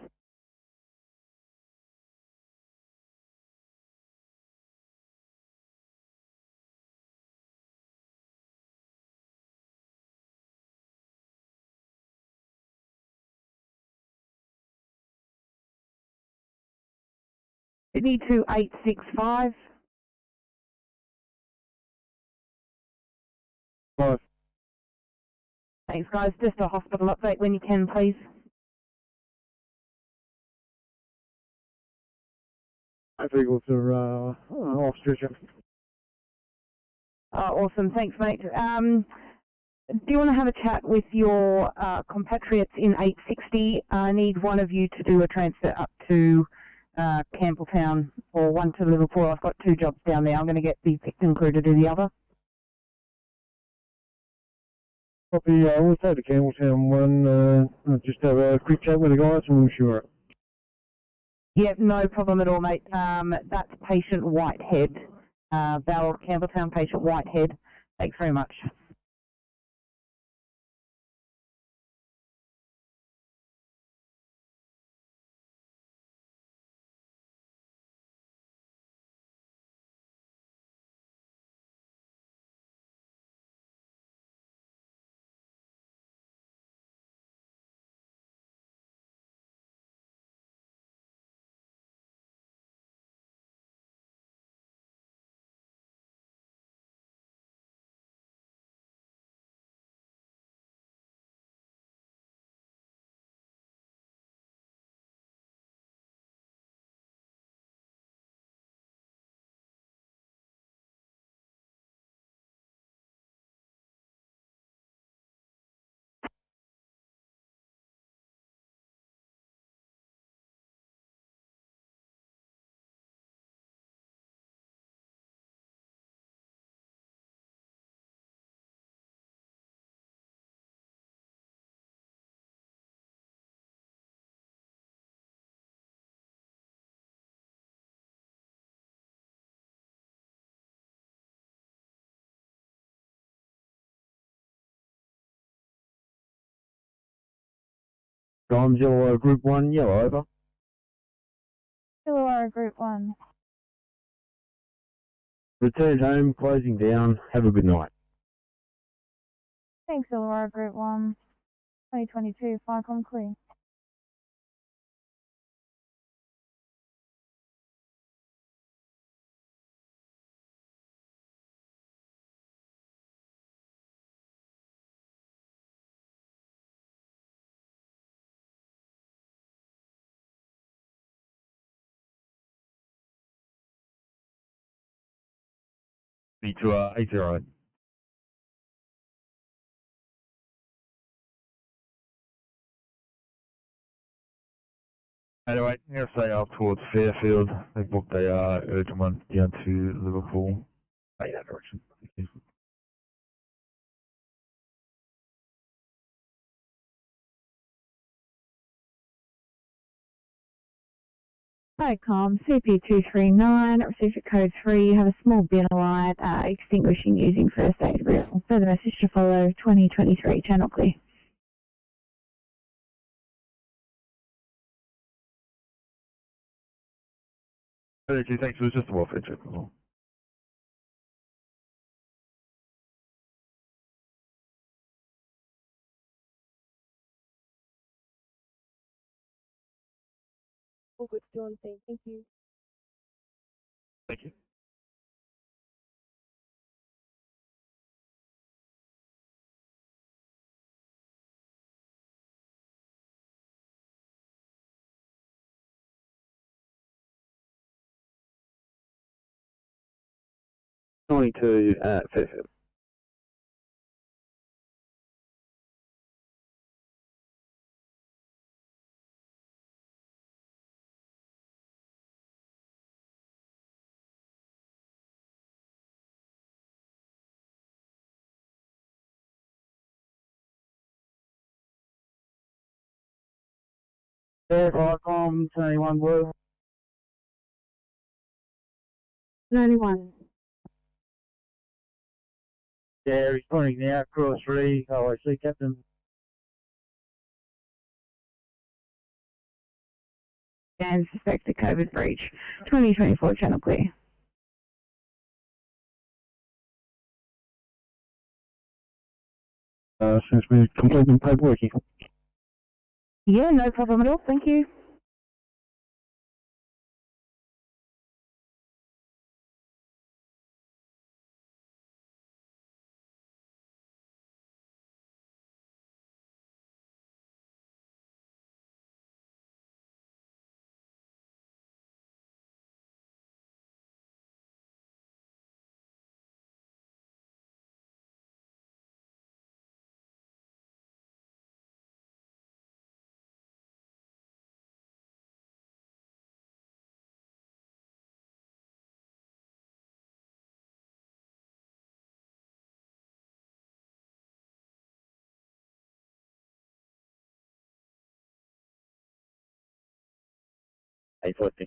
Sydney 2865. Five. Thanks, guys. Just a hospital update when you can, please. Vehicles are off stretcher. Awesome. Thanks, mate. Do you want to have a chat with your compatriots in 860? I need one of you to do a transfer up to Campbelltown or one to Liverpool. I've got 2 jobs down there. I'm going to get the Picton crew to do the other. Copy, we'll take the Campbelltown one. Just have a quick chat with the guys and we'll sure it. Yeah, no problem at all, mate. That's patient Whitehead. Val Campbelltown, patient Whitehead. Thanks very much. Times yellow, group 1, yellow over. Yellow Group 1. Return home, closing down. Have a good night. Thanks, Illawarra Group 1. 2022, FICOM clear. Need to ITSRR. Anyway, I'm going to say up towards Fairfield. They booked a urgent one down to Liverpool. That direction. FICOM, CP239, received at code 3, you have a small bin light, extinguishing using first aid reel. Further message to follow, 2023, channel clear. Okay, thanks. It was just a welfare check. All good, John. Thank you. Thank you. To Fairfield. There, FICOM, 21 Blue. 91. Yeah, responding now, cross 3, OIC Captain. And suspected COVID breach, 2024, channel clear. Since we're completing paperwork here. Yeah, no problem at all, thank you.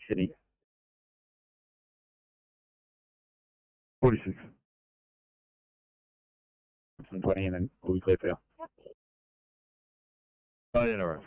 City. 46. 20 and then we'll be clear for you. Oh, yeah, no worries.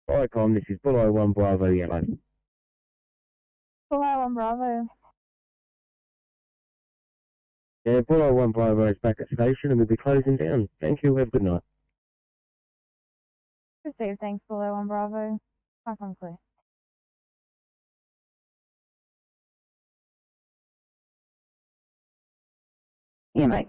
FICOM, this is Bullo 1 Bravo Yellow. Hello, I'm Bravo. Yeah, Bullo 1 Bravo is back at station and we'll be closing down. Thank you, have a good night. Received, thanks, below on Bravo. FICOM clear. Yeah, mate.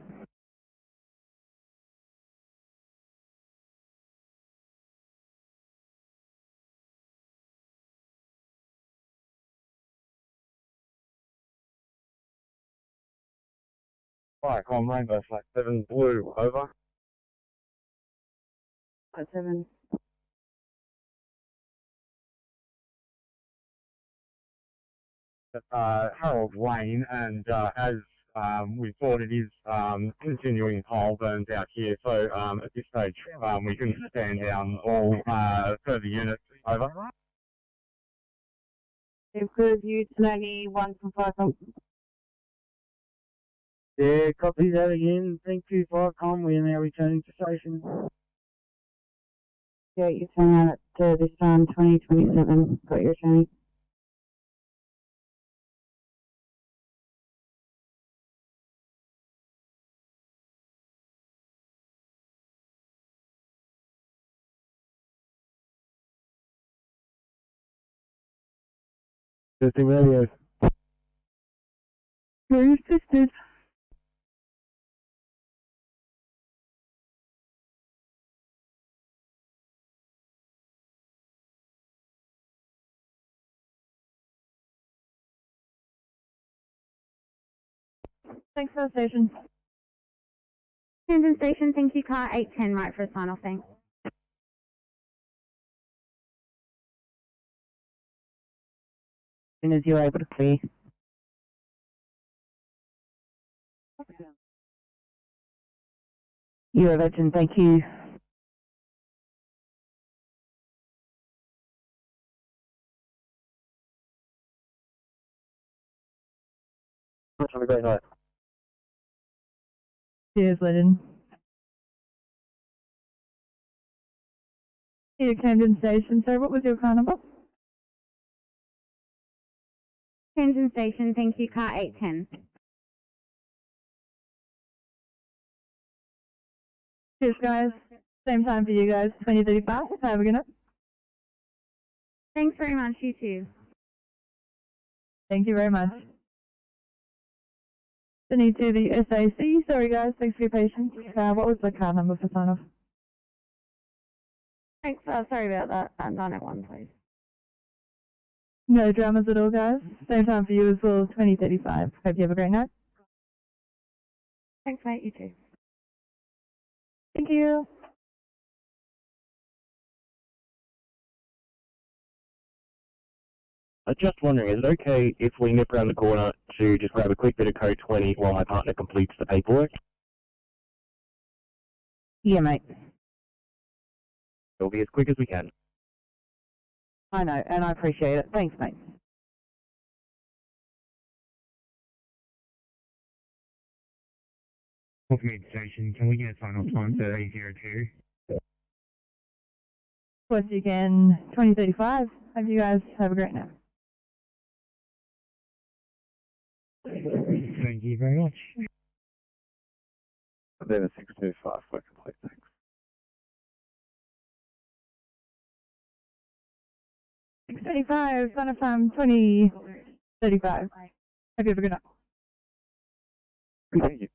Firecom Rainbow Flag 7 Blue, over. 7. Harold Lane, and as we thought, it is continuing pole burns out here, so at this stage we can stand down all further units, over. Good view to 91 from Firecom. Yeah, copy that again. Thank you, Firecom. We are now returning to station. Yeah, you turn out at this time 2027. Got your turning. Testing radios. Who's assisted? Thanks for the station. Camden Station, thank you, car 810, right for a sign-off, thanks. As soon as you're able to clear. You're a legend, thank you. Have a great night. Cheers, legend. Here, Camden Station. So, what was your car number? Camden Station, thank you, car 810. Cheers, guys. Same time for you guys, 2035. Have a good night. Thanks very much, you too. Thank you very much. Sydney to the SAC. Sorry, guys. Thanks for your patience. What was the car number for sign-off? Thanks, sorry about that. 901, please. No dramas at all, guys. Same time for you as well, 2035. Hope you have a great night. Thanks, mate. You too. Thank you. I'm just wondering, is it okay if we nip around the corner to just grab a quick bit of code 20 while my partner completes the paperwork? Yeah, mate. It'll be as quick as we can. I know, and I appreciate it. Thanks, mate. Station, can we get a sign-off time 3002? Of course you can. 2035. Hope you guys have a great night. Thank you very much. Then a 625 for complete, thanks. $6.35, Son of Farm 2035. Hope you have a good night. Thank you.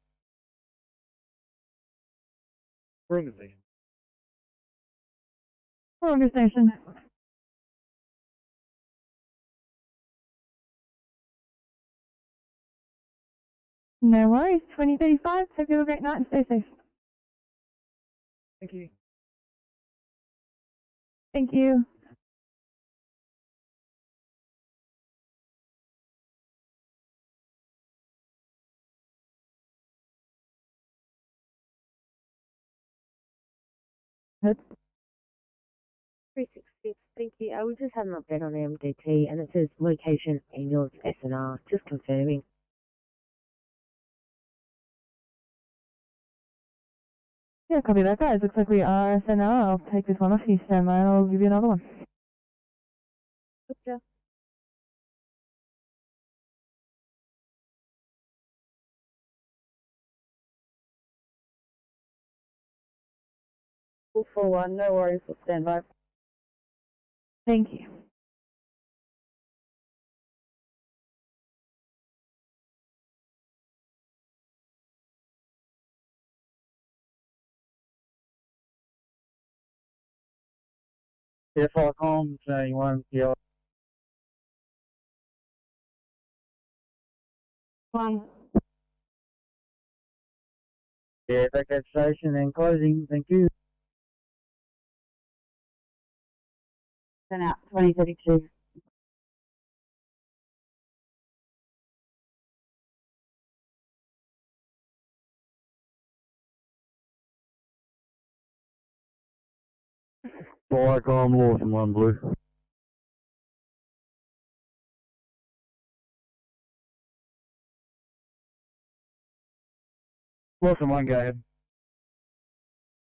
Organization. Organization. No worries. 2035. Hope you have a great night and stay safe. Thank you. Thank you. Good. 366, thank you. We just had an update on the MDT and it says location ambulance SNR, just confirming. Yeah, copy that, guys. Looks like we are SNR. I'll take this one off you, stand by, and I'll give you another one. Gotcha. Full 41, no worries, we'll stand by. Thank you. Yeah, Firecom, 31, yeah. One. Yeah, back at station and closing. Thank you. Sent out 2032. Viacom, Lawson 1 Blue. Lawson 1, go ahead.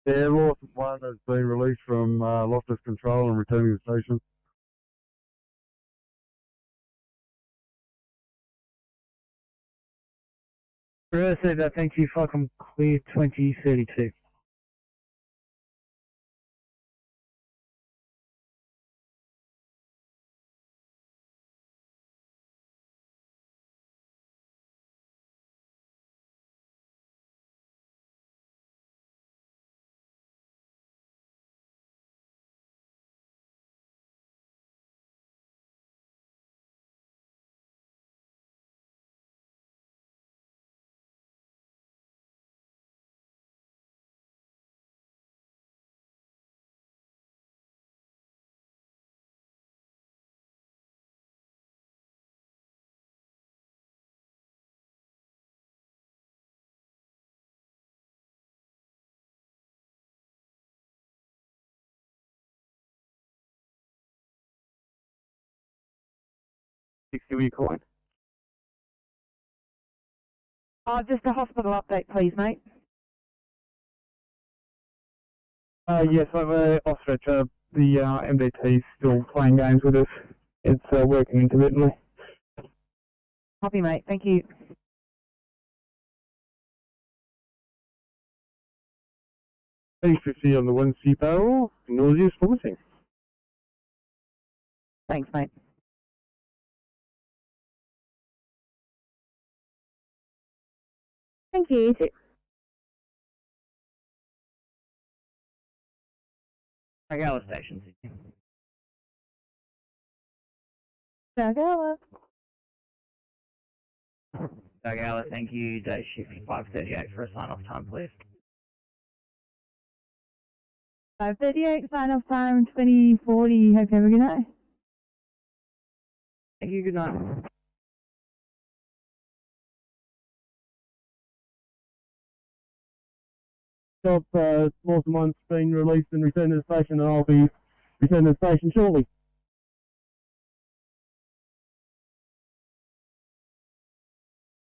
Yeah, Lawson 1 has been released from lossless control and returning to station. Received that, thank you. Fucking clear 2032. $60 coin. Just a hospital update, please, mate. Yes, I've off-stretch. The MDT is still playing games with us. It's working intermittently. Copy, mate. Thank you. P50 on the Wednesday barrel, nauseous vomiting. Thanks, mate. Thank you. Tagala Station. Tagala. Tagala, thank you. Day shift 5:38 for a sign-off time, please. 5:38, sign off time, 2040. Hope you have a good night. Thank you, good night. Stop, Lawson 1's been released and returned to the station, and I'll be returning to the station shortly.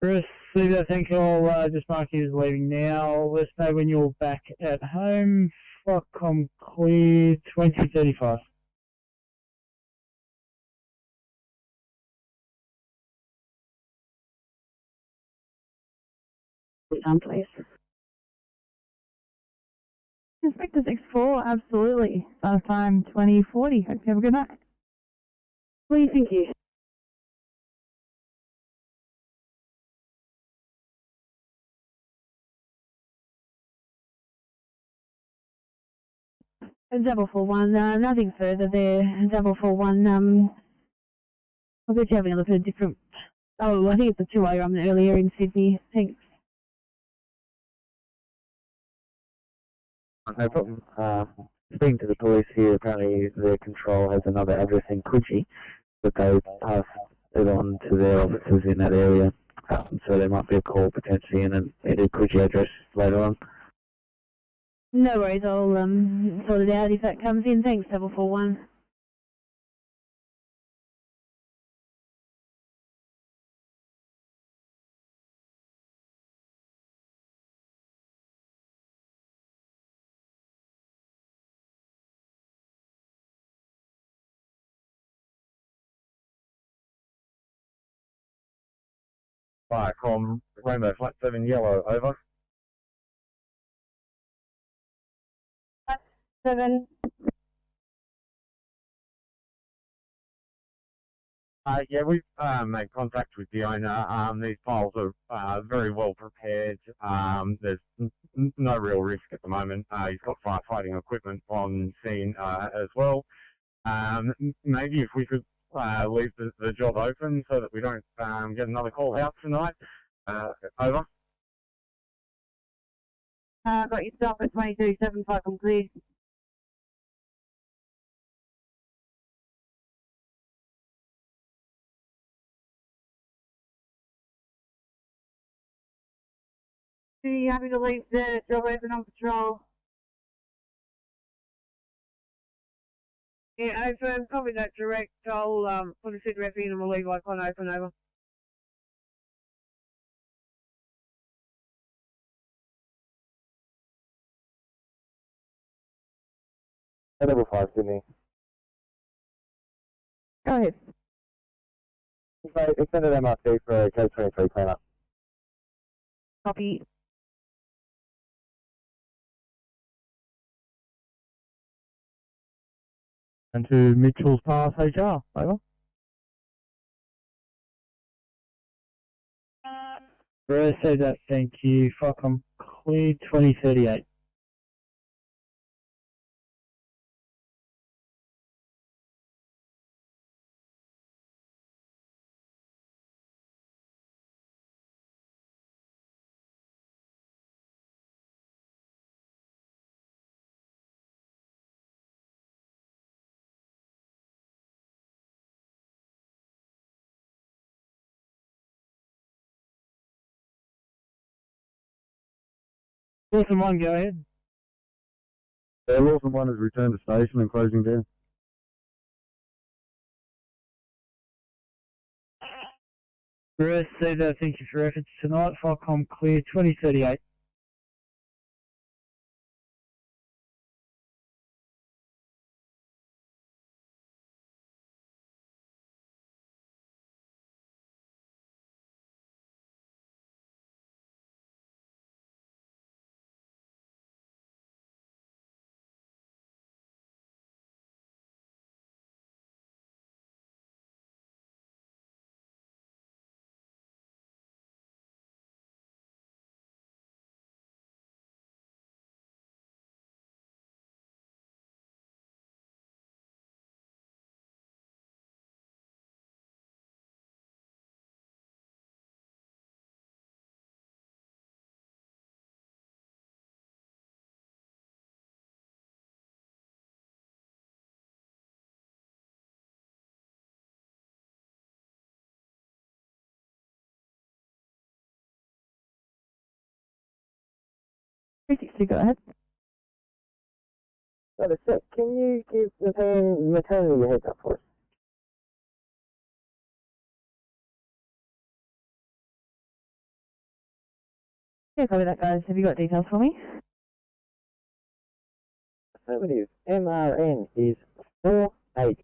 Bruce, leave that, thank you. I'll just mark you as leaving now. Let us know when you're back at home. Fucom clear 2035. Please. Inspector 64, absolutely. Sign off time, 2040. Hope you have a good night. Please, thank you. Double 41, nothing further there. Double 41, I'll bet you're having a look at a different. Oh, I think it's a 2-way run earlier in Sydney. Thanks. No problem. Speaking to the police here, apparently their control has another address in Coogee, but they passed it on to their officers in that area. So there might be a call potentially in a Coogee address later on. No worries, I'll sort it out if that comes in. Thanks, double 41. Viacom, Rainbow Flat 7 Yellow, over. 7. Yeah, we've made contact with the owner. These piles are very well prepared. There's no real risk at the moment. He's got firefighting equipment on scene as well. Maybe if we could leave the job open so that we don't get another call out tonight. Over. Got yourself at 22.75 on clear. Are you happy to leave the job open on patrol? Yeah, open, copy that direct. I'll put a sit rep in and we'll leave icon open over. Level 5, Sydney. Go ahead. So, extended MRC for code 23 cleanup. Copy. And to Mitchell's Pass HR, over. Say that, thank you. Fuck, I'm clear 2038. Lawson 1, go ahead. Lawson 1 has returned to station and closing down. Say that, thank you for your efforts tonight. Falcom clear 2038. Go ahead. Got a sec. Can you give the maternity a heads up for us? Yeah, copy that, guys. Have you got details for me? Affirmative. MRN is 48.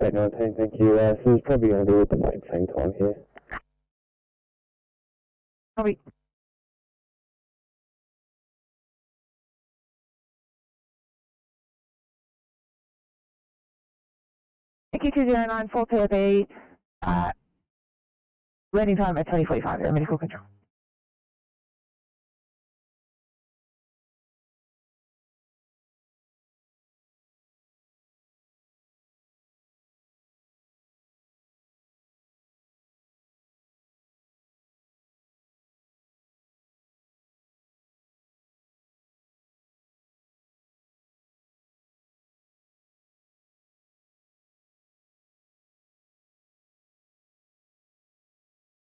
At 19, thank you. So it's probably going to be at the same time here. Copy. Thank you, 2094 POB. Landing time at 2045. You're medical control.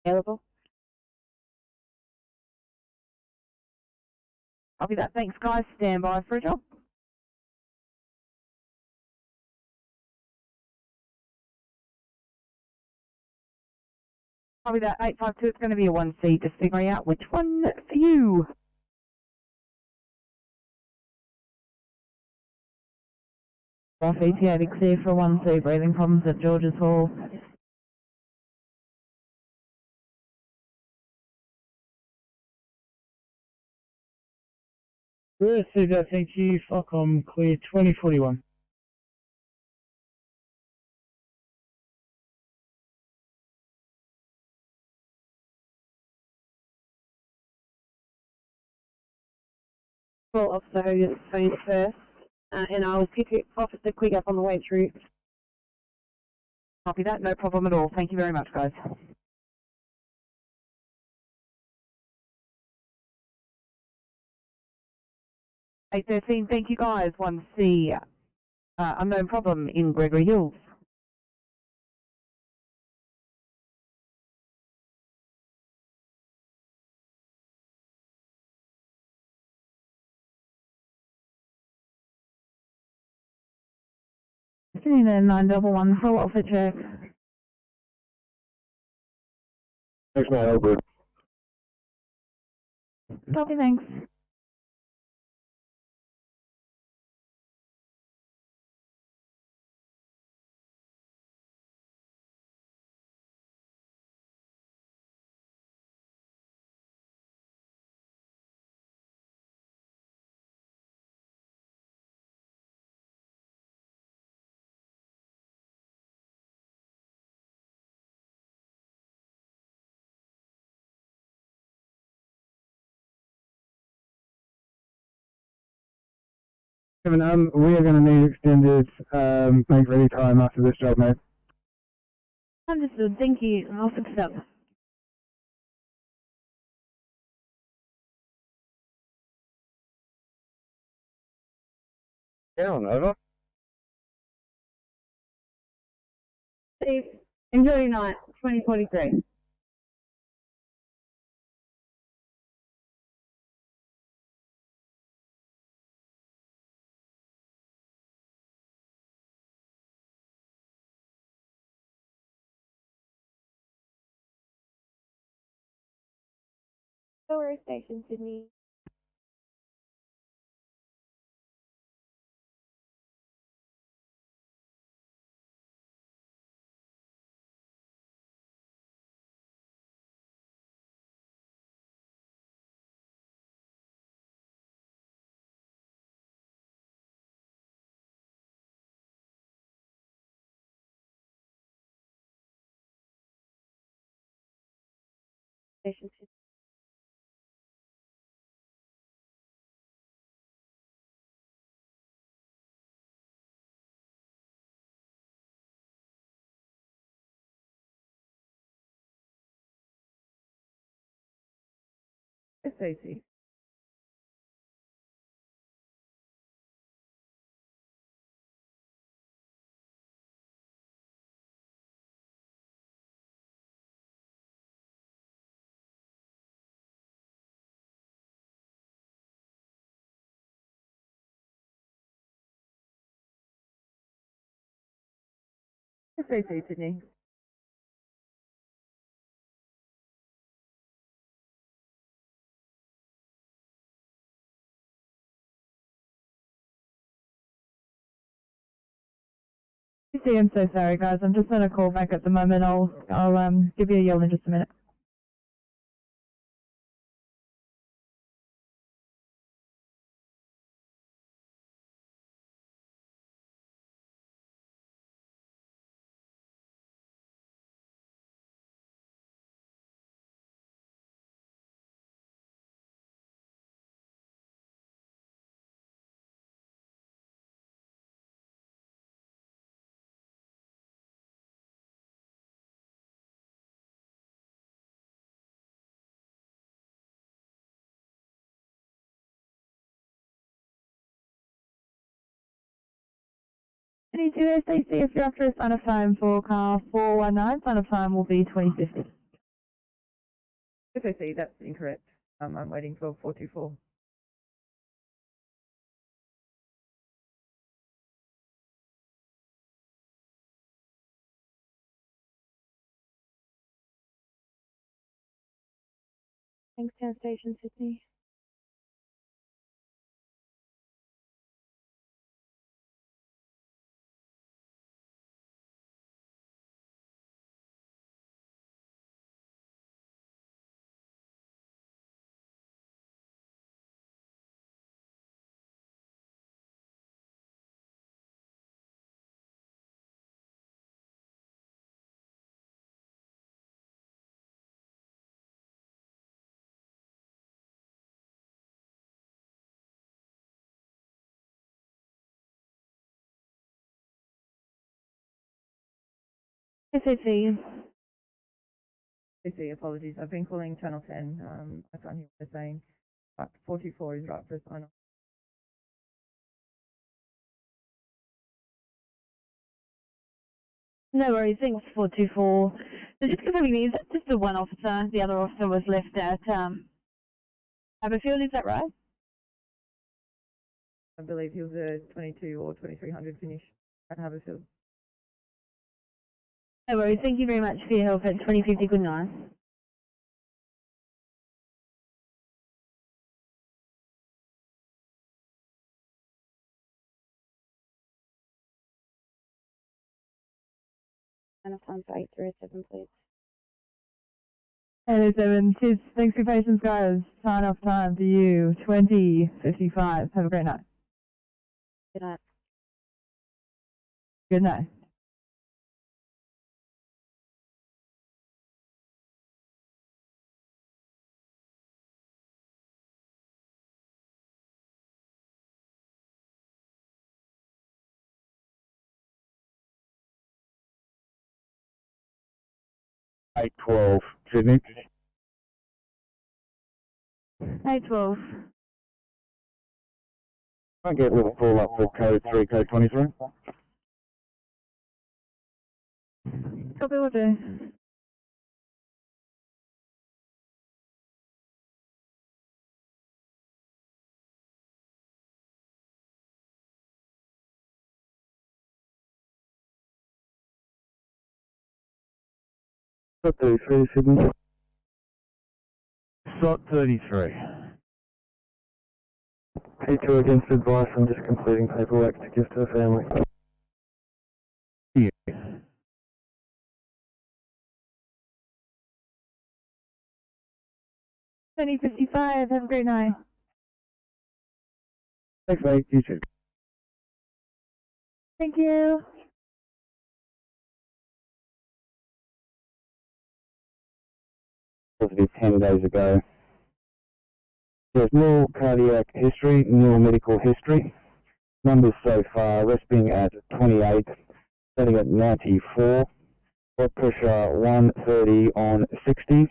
Available. Copy that. Thanks, guys. Stand by for a job. Copy that. 852. It's going to be a 1C. Just figuring out which one for you. RSPCA to clear for 1C. Breathing problems at George's Hall. Say that, thank you. Falcom clear 2041. Well, officer, you're phone first, and I will pick it officer quick up on the way through. Copy that. No problem at all. Thank you very much, guys. 813, thank you guys. 1C, unknown problem in Gregory Hills. Sydney and 911, roll off a check. Thanks, mate. All good. Copy, thanks. Kevin, we are going to need extended make ready time after this job, mate. Understood, thank you. I'll fix it up. Down, over. Steve, enjoy your night. 2043. Ferry Station, Sydney. Station, Sydney. It's Stacey. It's Stacey, Sydney. I'm so sorry, guys. I'm just on a call back at the moment. I'll give you a yell in just a minute. Any two SAC, if you're after a sign of time for car 419, sign of time will be 2050. SAC, that's incorrect. I'm waiting for 424. Thanks, Town Station, Sydney. SAC. SAC, apologies. I've been calling Channel 10. I can't hear what they're saying. But 424 is right for a sign off. No worries, thanks 424. So just confirming these, just the one officer, the other officer was left at Aberfield, is that right? I believe he was a 22 or 2300 finish at Haberfield. No worries, thank you very much for your help at 2050, good night. Enough time for 807, please. 807, cheers. Thanks for your patience, guys. Sign off time for you, 20:55. Have a great night. Good night. Good night. Eight 12, Sydney. 812. I get level call up for code 3, code 23. Copy, will do. Slot 33, Sydney. Slot 33. P2 against advice, I'm just completing paperwork to give to the family. Yeah. 20:55. Have a great night. Thanks, mate. You too. Thank you. Positive 10 days ago. There's nil cardiac history, nil medical history. Numbers so far, resting at 28, setting at 94. Blood pressure 130 on 60.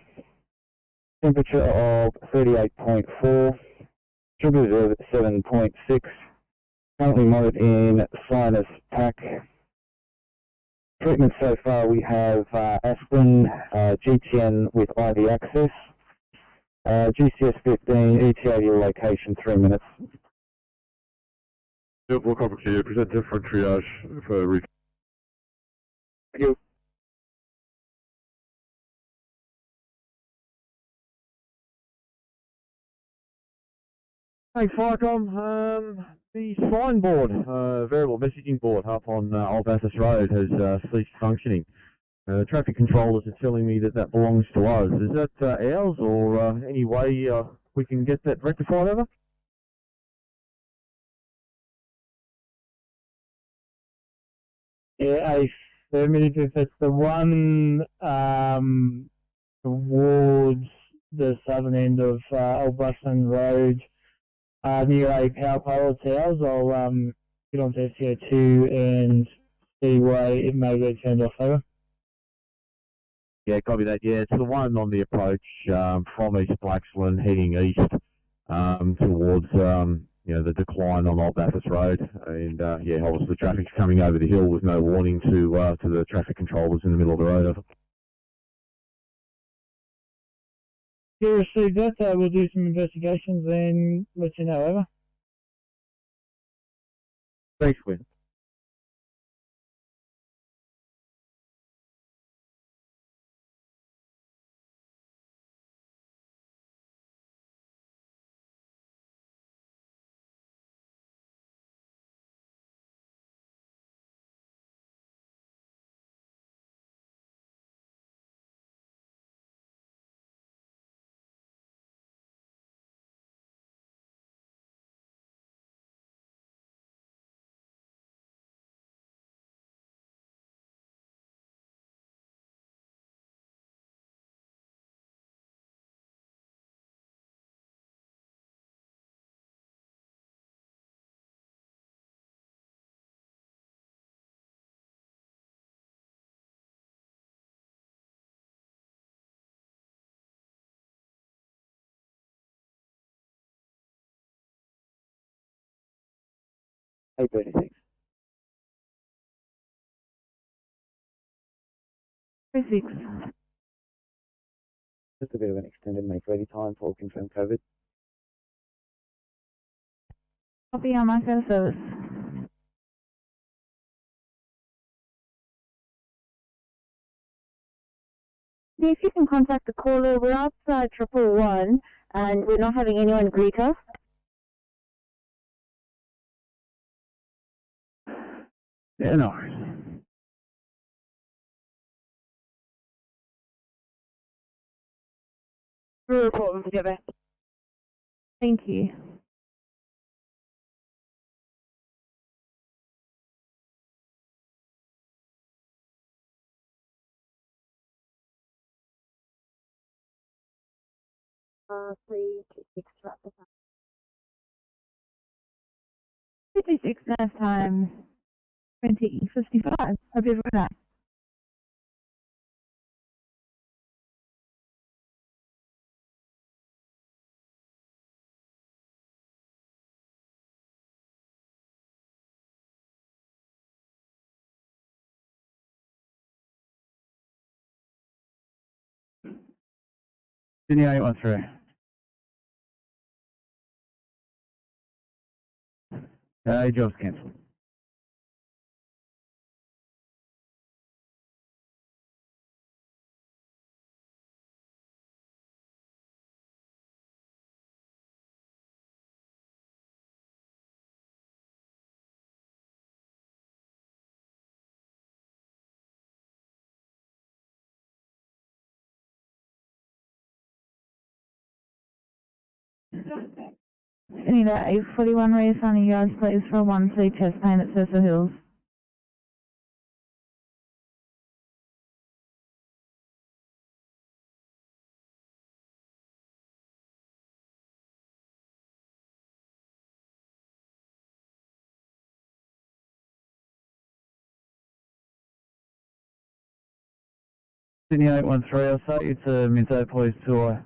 Temperature of 38.4. Sugars of 7.6. Currently monitored in sinus pack. Treatment so far, we have aspirin, GTN with IV access, GCS 15, ETA to your location, 3 minutes. Yep, we'll copy to you. Present different triage for re. Thank you. Hey, Firecom, the signboard, variable messaging board up on Old Bathurst Road has ceased functioning. Traffic controllers are telling me that that belongs to us. Is that ours, or any way we can get that rectified over? Yeah, affirmative. If it's the one towards the southern end of Old Busman Road, near a power pole of towers, I'll get onto FCO2 and see why it may get turned off over. Yeah, copy that. Yeah, it's the one on the approach from East Blaxland heading east towards the decline on Old Bathurst Road, and yeah, obviously the traffic's coming over the hill with no warning to the traffic controllers in the middle of the road. Over. You received that, we'll do some investigations and let you know, over. Thanks, Quinn. Hey, 36. 36. Just a bit of an extended make ready time for confirmed COVID. Copy on my first service. If you can contact the caller, we're outside 111 and we're not having anyone greet us. Yeah, no. We'll report them together. Thank you. Three, two, six, wrap this up. 56 last time. 20:55. Hope you're good night. Sydney 813. Job's cancelled. Any that 841 race on the yards, please, for 1C chest pain at Cecil Hills. Sydney 813, I'll say it's a Minto Police tour.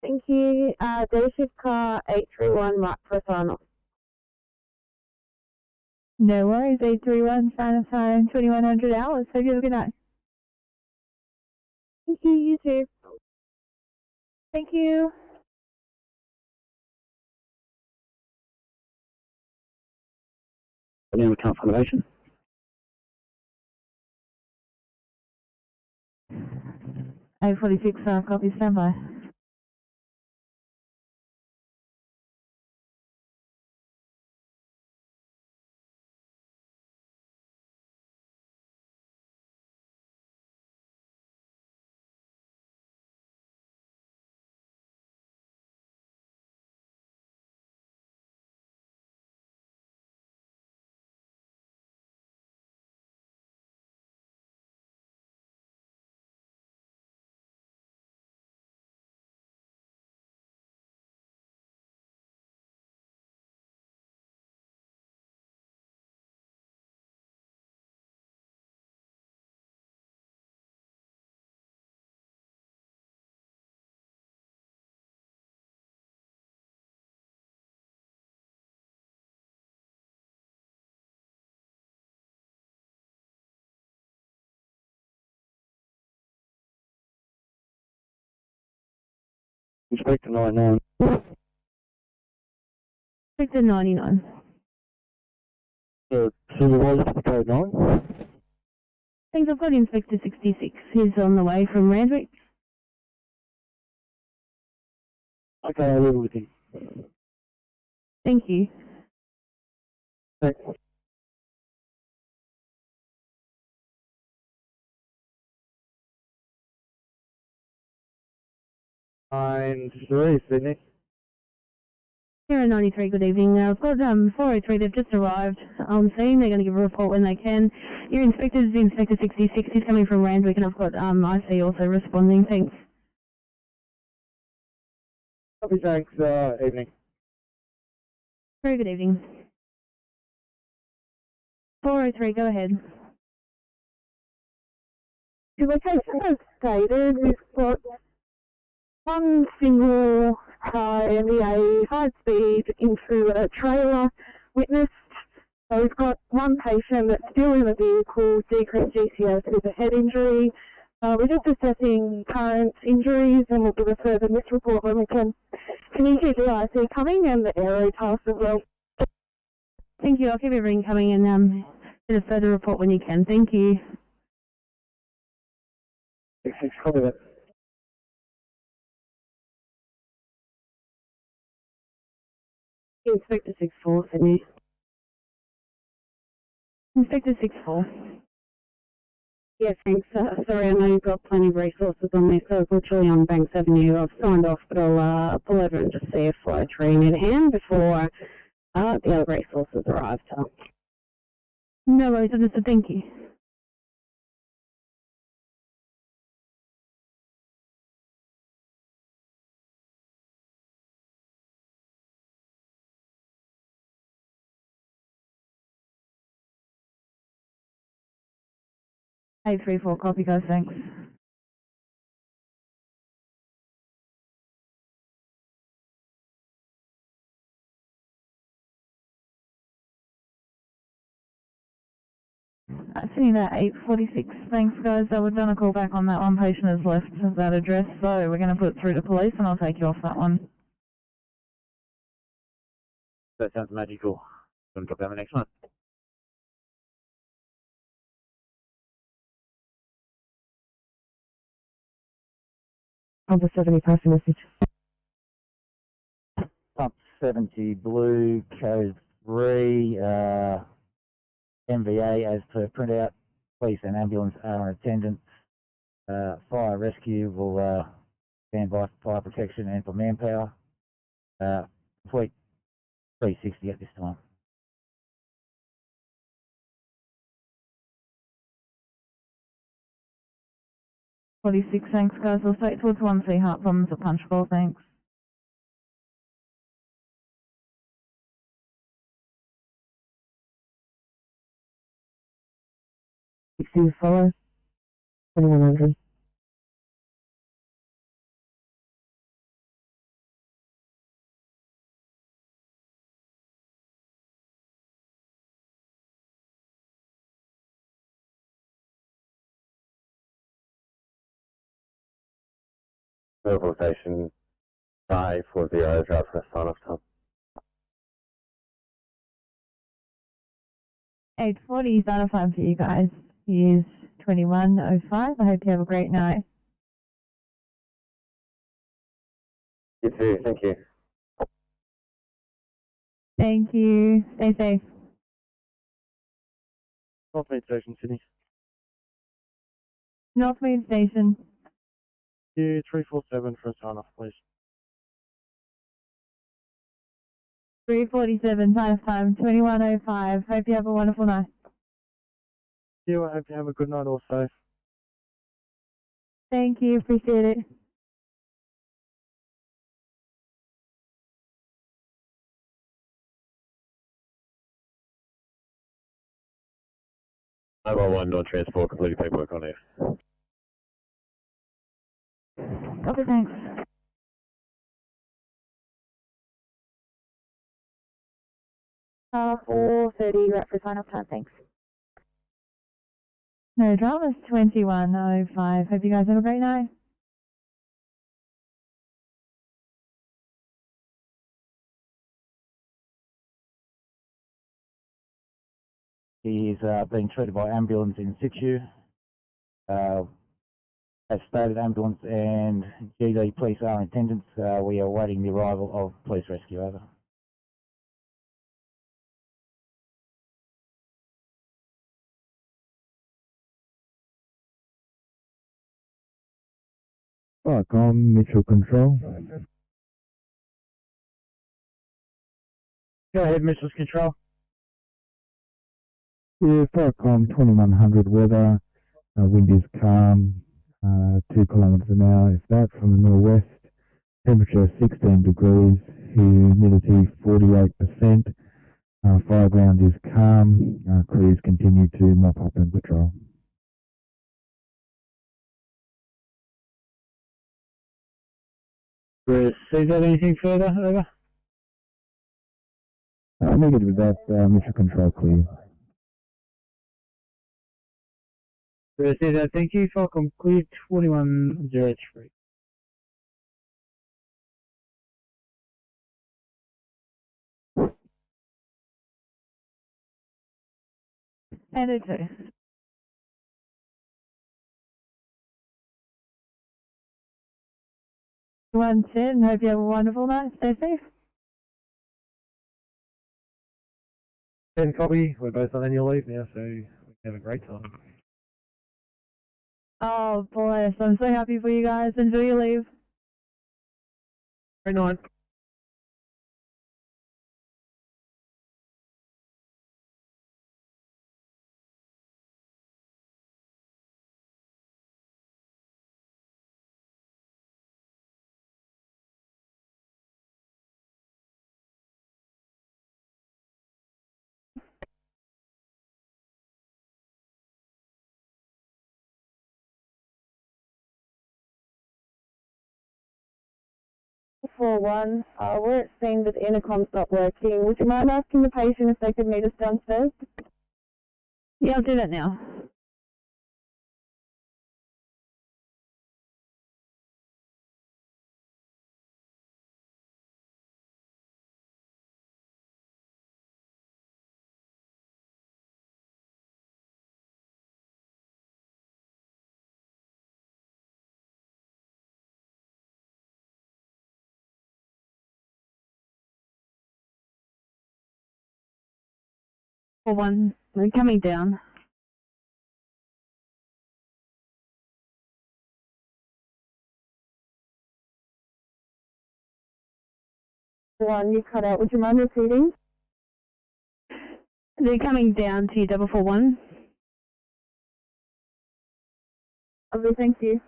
Thank you. Day shift car 831, mark for sign-off. No worries, 831, sign-off time, 2100 hours. Hope you have a good night. Thank you, you too. Thank you. Now we can't formation. 846, copy, standby. Inspector 99. Inspector 99. Supervisor for the code 9. Thanks, I've got Inspector 66. He's on the way from Randwick. Okay, I'll leave it with him. Thank you. Thanks. 9-3, Sydney. 093, good evening. I've got 403, they've just arrived on scene. They're going to give a report when they can. Your inspector is Inspector 66. He's coming from Randwick, and I've got IC also responding. Thanks. Copy, thanks. Evening. Very good evening. 403, go ahead. The location as stated, we've got one single MBA high speed into a trailer witnessed. So we've got one patient that's still in the vehicle, decreased GCS with a head injury. We're just assessing current injuries and we'll give a further miss report when we can. Can you keep the IC coming and the aero task as well? Thank you. I'll keep everything coming and get a further report when you can. Thank you. 66, copy that. Inspector 64, Sydney. Inspector 64. Yeah, thanks. Sorry, I know you've got plenty of resources on this, so it's literally on Banks Avenue. I've signed off, but I'll pull over and just see if flow 3 near the hand before the other resources arrive. So. No worries, understood. Thank you. Eight 34, copy, guys, thanks. Sitting there, 846, thanks guys. We've done a call back on that one. Patient has left that address, so we're going to put it through to police and I'll take you off that one. That sounds magical. Going to drop down the next one. Number 70, pass the message. Pump 70 blue, code 3, MVA as per printout. Police and ambulance are in attendance. Fire rescue will stand by for fire protection and for manpower. Complete 360 at this time. $46, thanks guys. We'll straight towards 1C heart problems at Punch Bowl, thanks. You follow? 2100. Notification 540, drive for a sign off time. 840 is out of time for you guys. Here's 2105. I hope you have a great night. You too, thank you. Thank you. Stay safe. North Main Station, Sydney. North Main Station. Yeah, 347 for a sign off, please. 347, sign off time, 2105. Hope you have a wonderful night. Yeah, I hope you have a good night also. Thank you, appreciate it. Mobile 1, non-transport, completed paperwork on here. Okay, thanks. $430, right for sign off time, thanks. No dramas, 2105. Hope you guys have a great night. He is being treated by ambulance in situ. As stated, ambulance and GD police are in attendance. We are awaiting the arrival of police rescue. Over. Firecom, Mitchell Control. Go ahead, Mitchell's Control. Yeah, Firecom, 2100 weather. Wind is calm, 2 kilometres an hour, if that, from the northwest. Temperature 16 degrees, humidity 48%. Fireground is calm. Crews continue to mop up and patrol. Chris, is there anything further? Over. Negative with that, Mitchell Control clear. Chris, thank you. Falcon clear 2103. NSW. 110, hope you have a wonderful night. Stay safe. 10 copy. We're both on annual leave now, so we have a great time. Oh, bless. I'm so happy for you guys. Enjoy your leave. Great night. One, we're at scene but the intercom's not working. Would you mind asking the patient if they could meet us downstairs? Yeah, I'll do that now. One, we're coming down. One, you cut out. Would you mind repeating? They're coming down to 441. Lovely, thank you.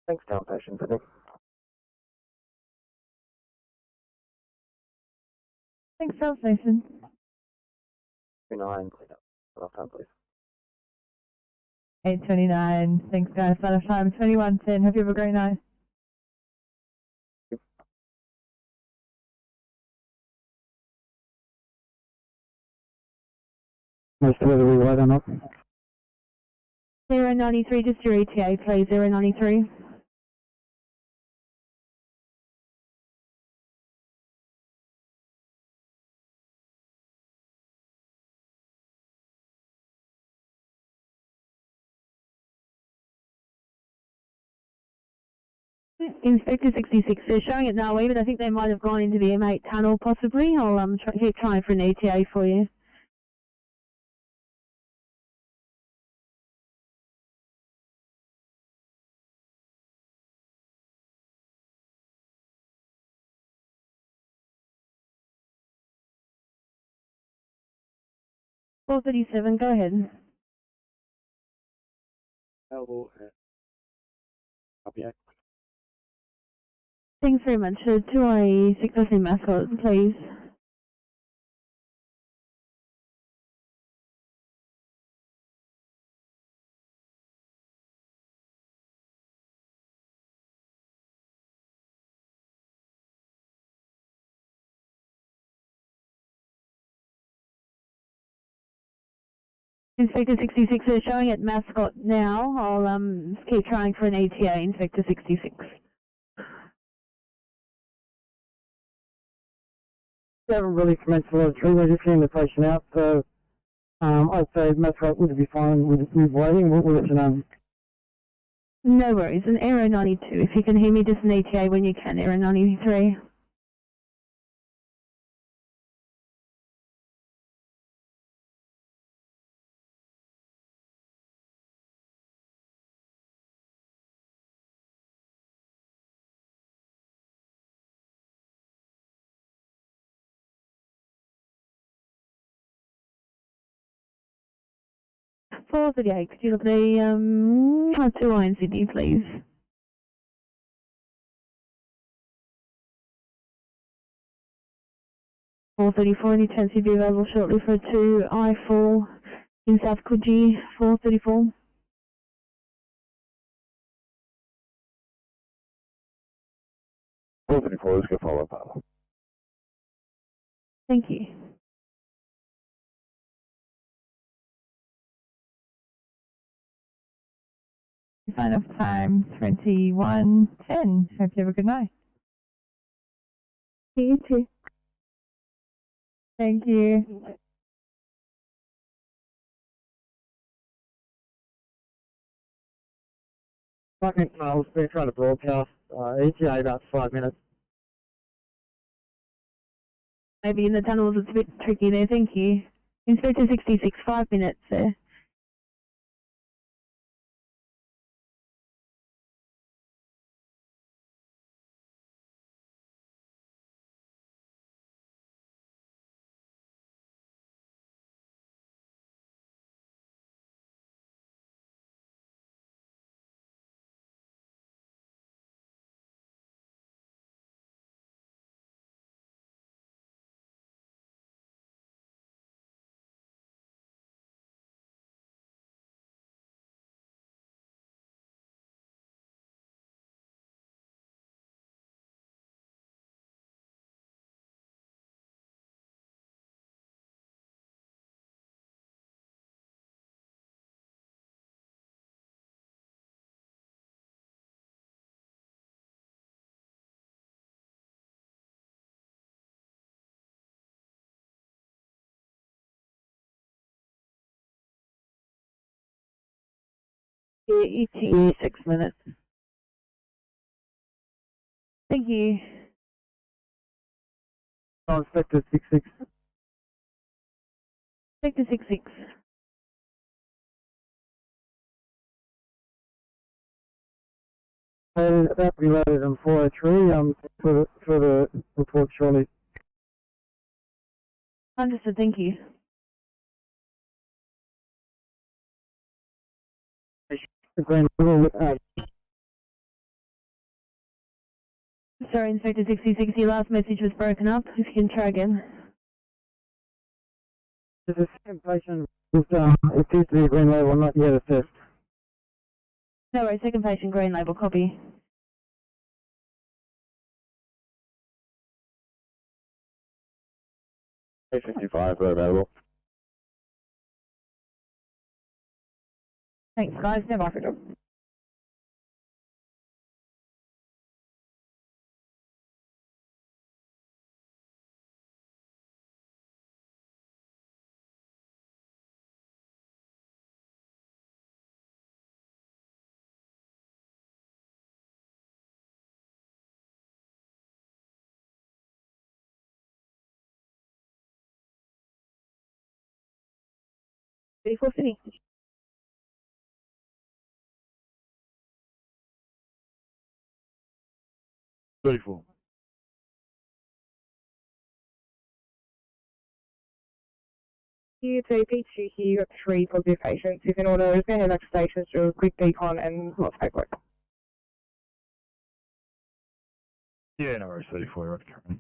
Thanks, down patient, Sydney. Thanks, South Station. 29, last time, please. 829. Thanks, guys. Out of time. 2110. Hope you have a great night. Most whether we wait or not. 093, just your ETA, please. 093. Inspector 66, they're showing it now, but I think they might have gone into the M8 tunnel possibly. I'll keep trying for an ETA for you. $437, go ahead. Hello. Copy. Thanks very much. 2IE 6 mascot, please. Inspector 66 is showing at Mascot now. I'll keep trying for an ETA, Inspector 66. We haven't really commenced a lot of treatment, we're just getting the patient out, so I'd say Mascot would be fine with waiting. We'll let you know. No worries, an Aero 92. If you can hear me, just an ETA when you can, Aero 93. Four 38, could you look at the 2 Iron Sydney, please? $434, any chance you'd be available shortly for a 2 I4 in South Coogee, 434. Let's go follow up. Thank you. Sign off time 21:10. Hope you have a good night. You too. Thank you. I think I'll be trying to broadcast ETA about 5 minutes. Maybe in the tunnels it's a bit tricky there, thank you. Inspector 66, 5 minutes there. ETA 6 minutes. Thank you. Inspector 66. Inspector 66. And that will be loaded on 403 for the report shortly. Understood, thank you. Green level, Sorry, Inspector 66, your last message was broken up. If you can try again. there's a second patient with it appears to be a green label, not yet assessed. No worries, second patient, green label, copy. A55, we're available. Thanks guys, never mind. Sydney. 34. Here, TP2 here, you got 3 positive patients. If in order, is going to head back to stations, do a quick decon and lots of paperwork. Yeah, no worries, 34, right, currently.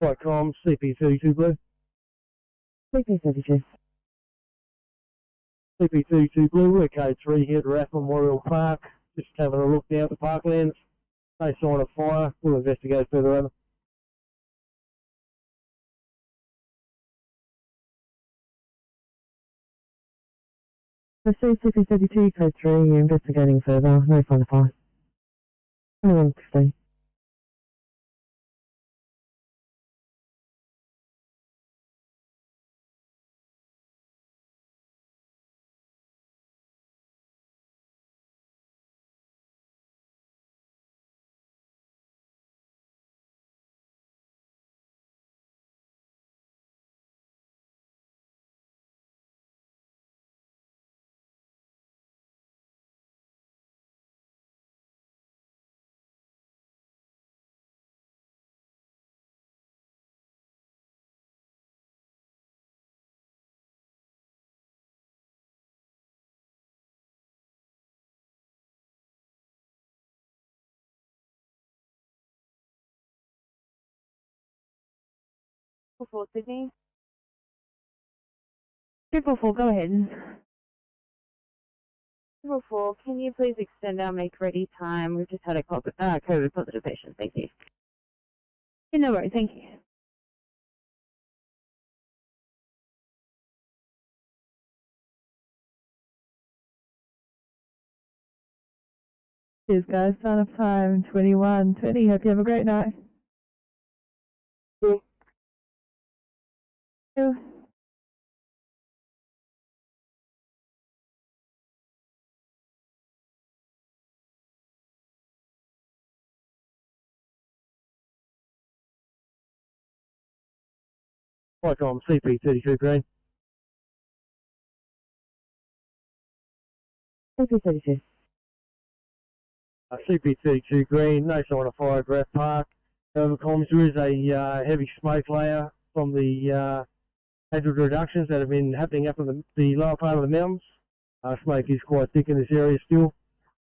Flightcom, CP32 Blue. CP32. CP32 Blue, we're code 3 here at Rath Memorial Park. Just having a look down at the parklands. No sign of fire. We'll investigate further over. So CP32, code 3, you're investigating further. No sign of fire. 2116. For Sydney. 444, go ahead. 444, can you please extend our make ready time? We've just had a COVID positive patient. Thank you. Yeah, no worries, thank you. Cheers, guys. Sign off time 21:20. Hope you have a great night. Yeah. Flightcom, CP32 Green. CP32. CP32 Green, no sign of fire at Rath Park. However, comms, there is a heavy smoke layer from the hazard reductions that have been happening up in the lower part of the mountains. Smoke is quite thick in this area still.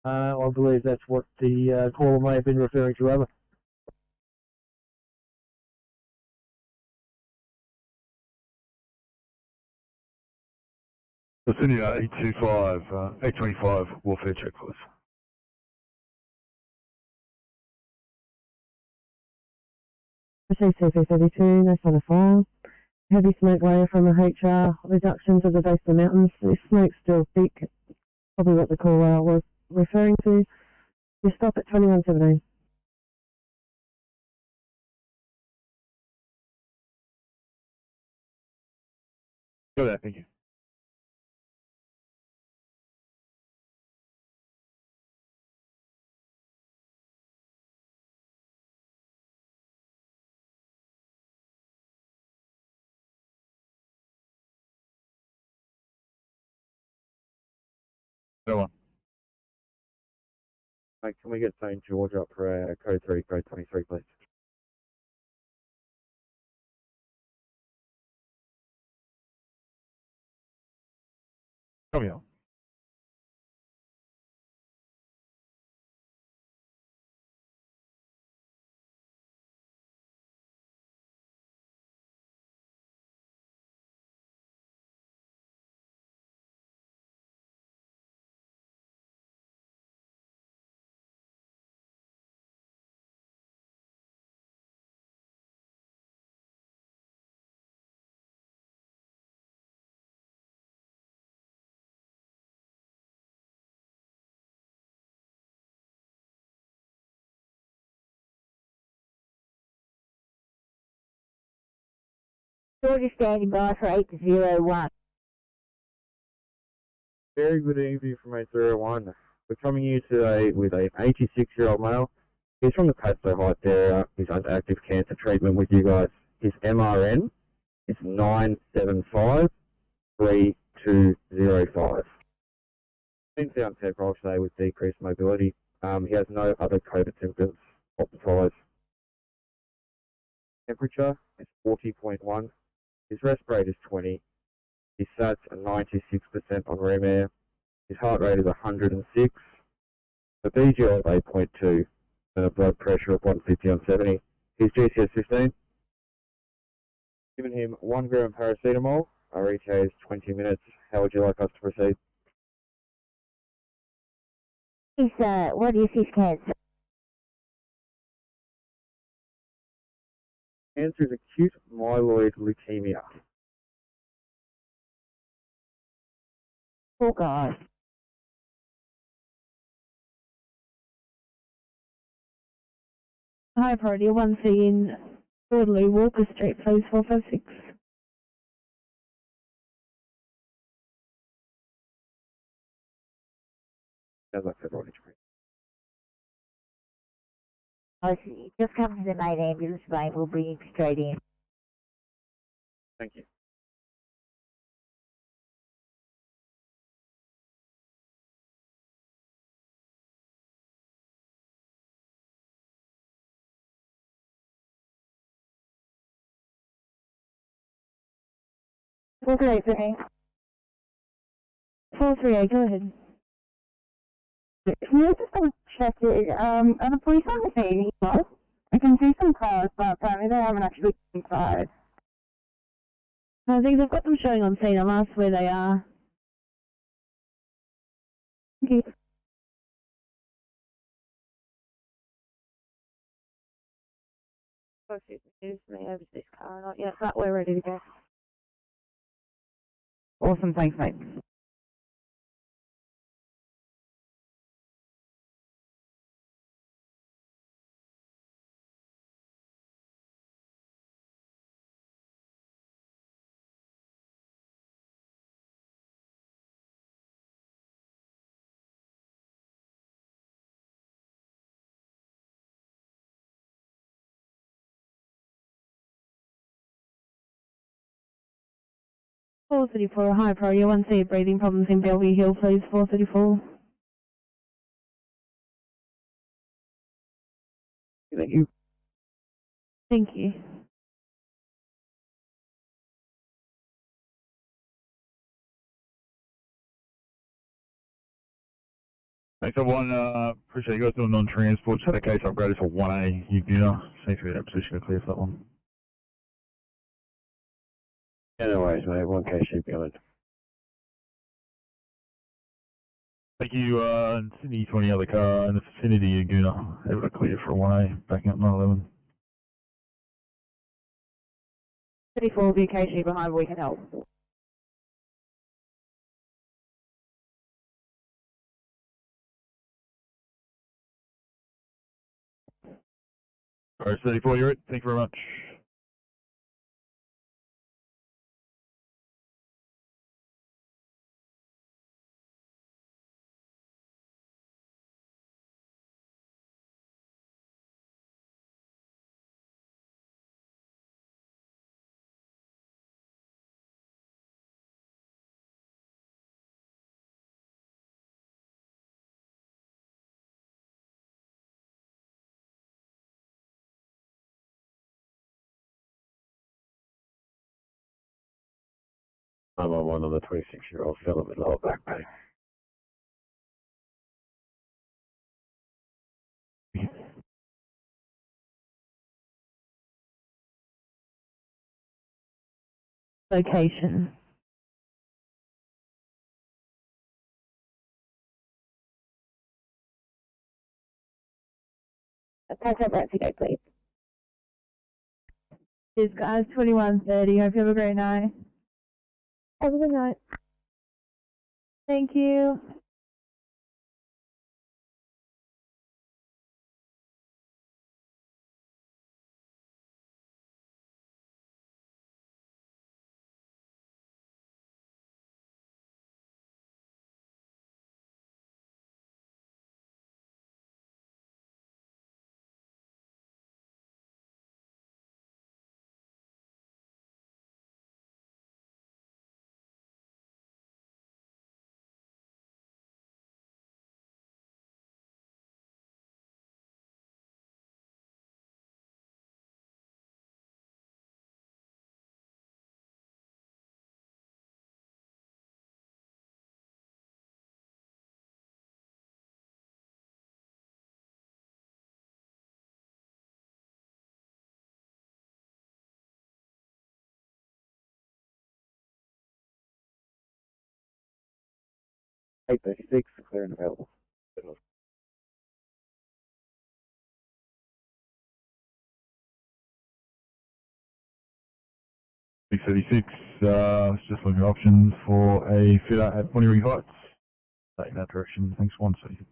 I believe that's what the caller may have been referring to. Over. Sydney 825, 825 warfare check, please. CP32, no sign of fire. Heavy smoke layer from the HR reductions at the base of the mountains. This smoke's still thick, probably what the caller was referring to. You stop at 21:17. Go there, thank you. Go on. Mate, can we get St. George up for code 3, code 23, please? Come here. Georgia standing by for 801. Very good evening from 801. We're coming here today with an 86-year-old male. He's from the Padstow Heights area. He's under active cancer treatment with you guys. His MRN is 9753205. Been found febrile today with decreased mobility. He has no other COVID symptoms of the size. Temperature is 40.1. His respirate is 20. His SATs are 96% on room air. His heart rate is 106. The BGL of 8.2 and a blood pressure of 150 on 70. His GC is 15. Given him 1 gram paracetamol. Our ETA is 20 minutes. How would you like us to proceed? What is his cancer? Cancer is acute myeloid leukemia. Oh, God. High priority 1C in Waterloo, Walker Street, please, 456. Sounds like they've already treated. Oh, just come to the main ambulance bay. We'll bring him straight in. Thank you. Four three eight. 438, go ahead. Can you just double check it? Are the police on the scene? No. I can see some cars, but apparently they haven't actually been inside. I think they've got them showing on scene. I'll ask where they are. Okay. Excuse me over to this car or not yet, but we're ready to go. Awesome, thanks, mate. Four 34, high priority 1C, breathing problems in Bellevue Hill, please, 434. Thank you. Thank you. Thanks everyone, appreciate you guys doing non-transport. Had a case upgraded to 1A unit. Seems to be in that position to clear for that one. Yeah, no worries, mate. 1 case should be coming. Thank you, Sydney 20 other car in the vicinity of Goona. Able to clear for a 1A, backing up 911. 34 VKC behind, we can help. Alright, 34, you're it. Thank you very much. I'm on one of the 26-year-old fella with lower back pain. Location. Pass over at today, please. Cheers, guys, 21:30. Hope you have a great night. Have a good night. Thank you. 8:36, clear and available. 6:36. Just looking at options for a fitter at Ponyring Heights. Take that direction. Thanks, 1C.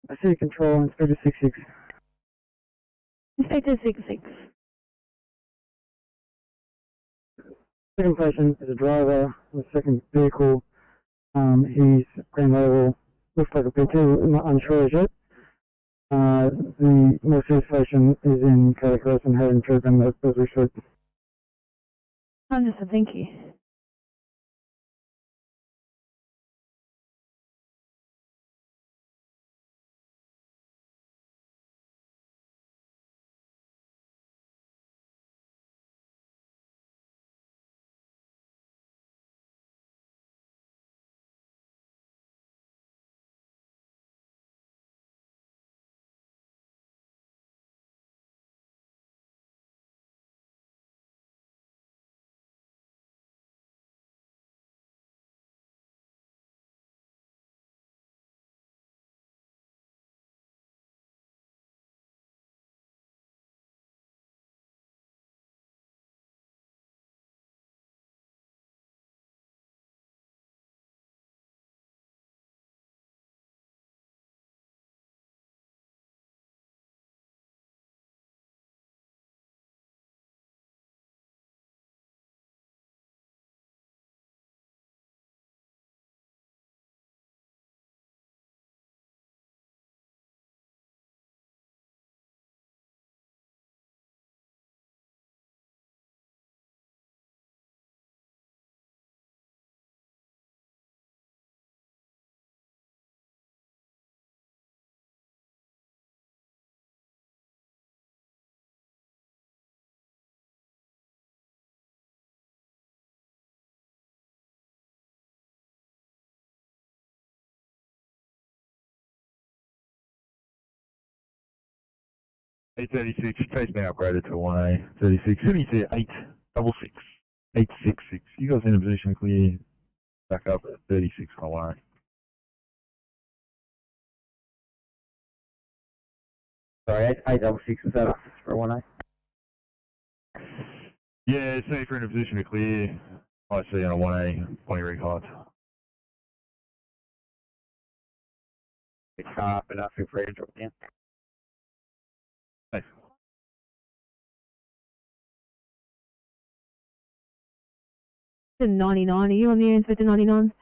I see control, Inspector 66. Inspector 66. Second person is a driver of the second vehicle. He's green label, looks like a PT, not unsure as yet. The more serious patient is in cardiac arrest and head and treatment as we should. Understood, thank you. A36, chase now upgraded to 1A. 36, Sydney's here, 866. 866. You guys in a position to clear back up at 36 on 1A. Sorry, 866 is that for 1A? Yeah, see if you're in a position to clear. I see on a 1A, Ponyring Heights. It's half enough, feel free to drop down. Thanks. The 99, are you on the air, Inspector 99?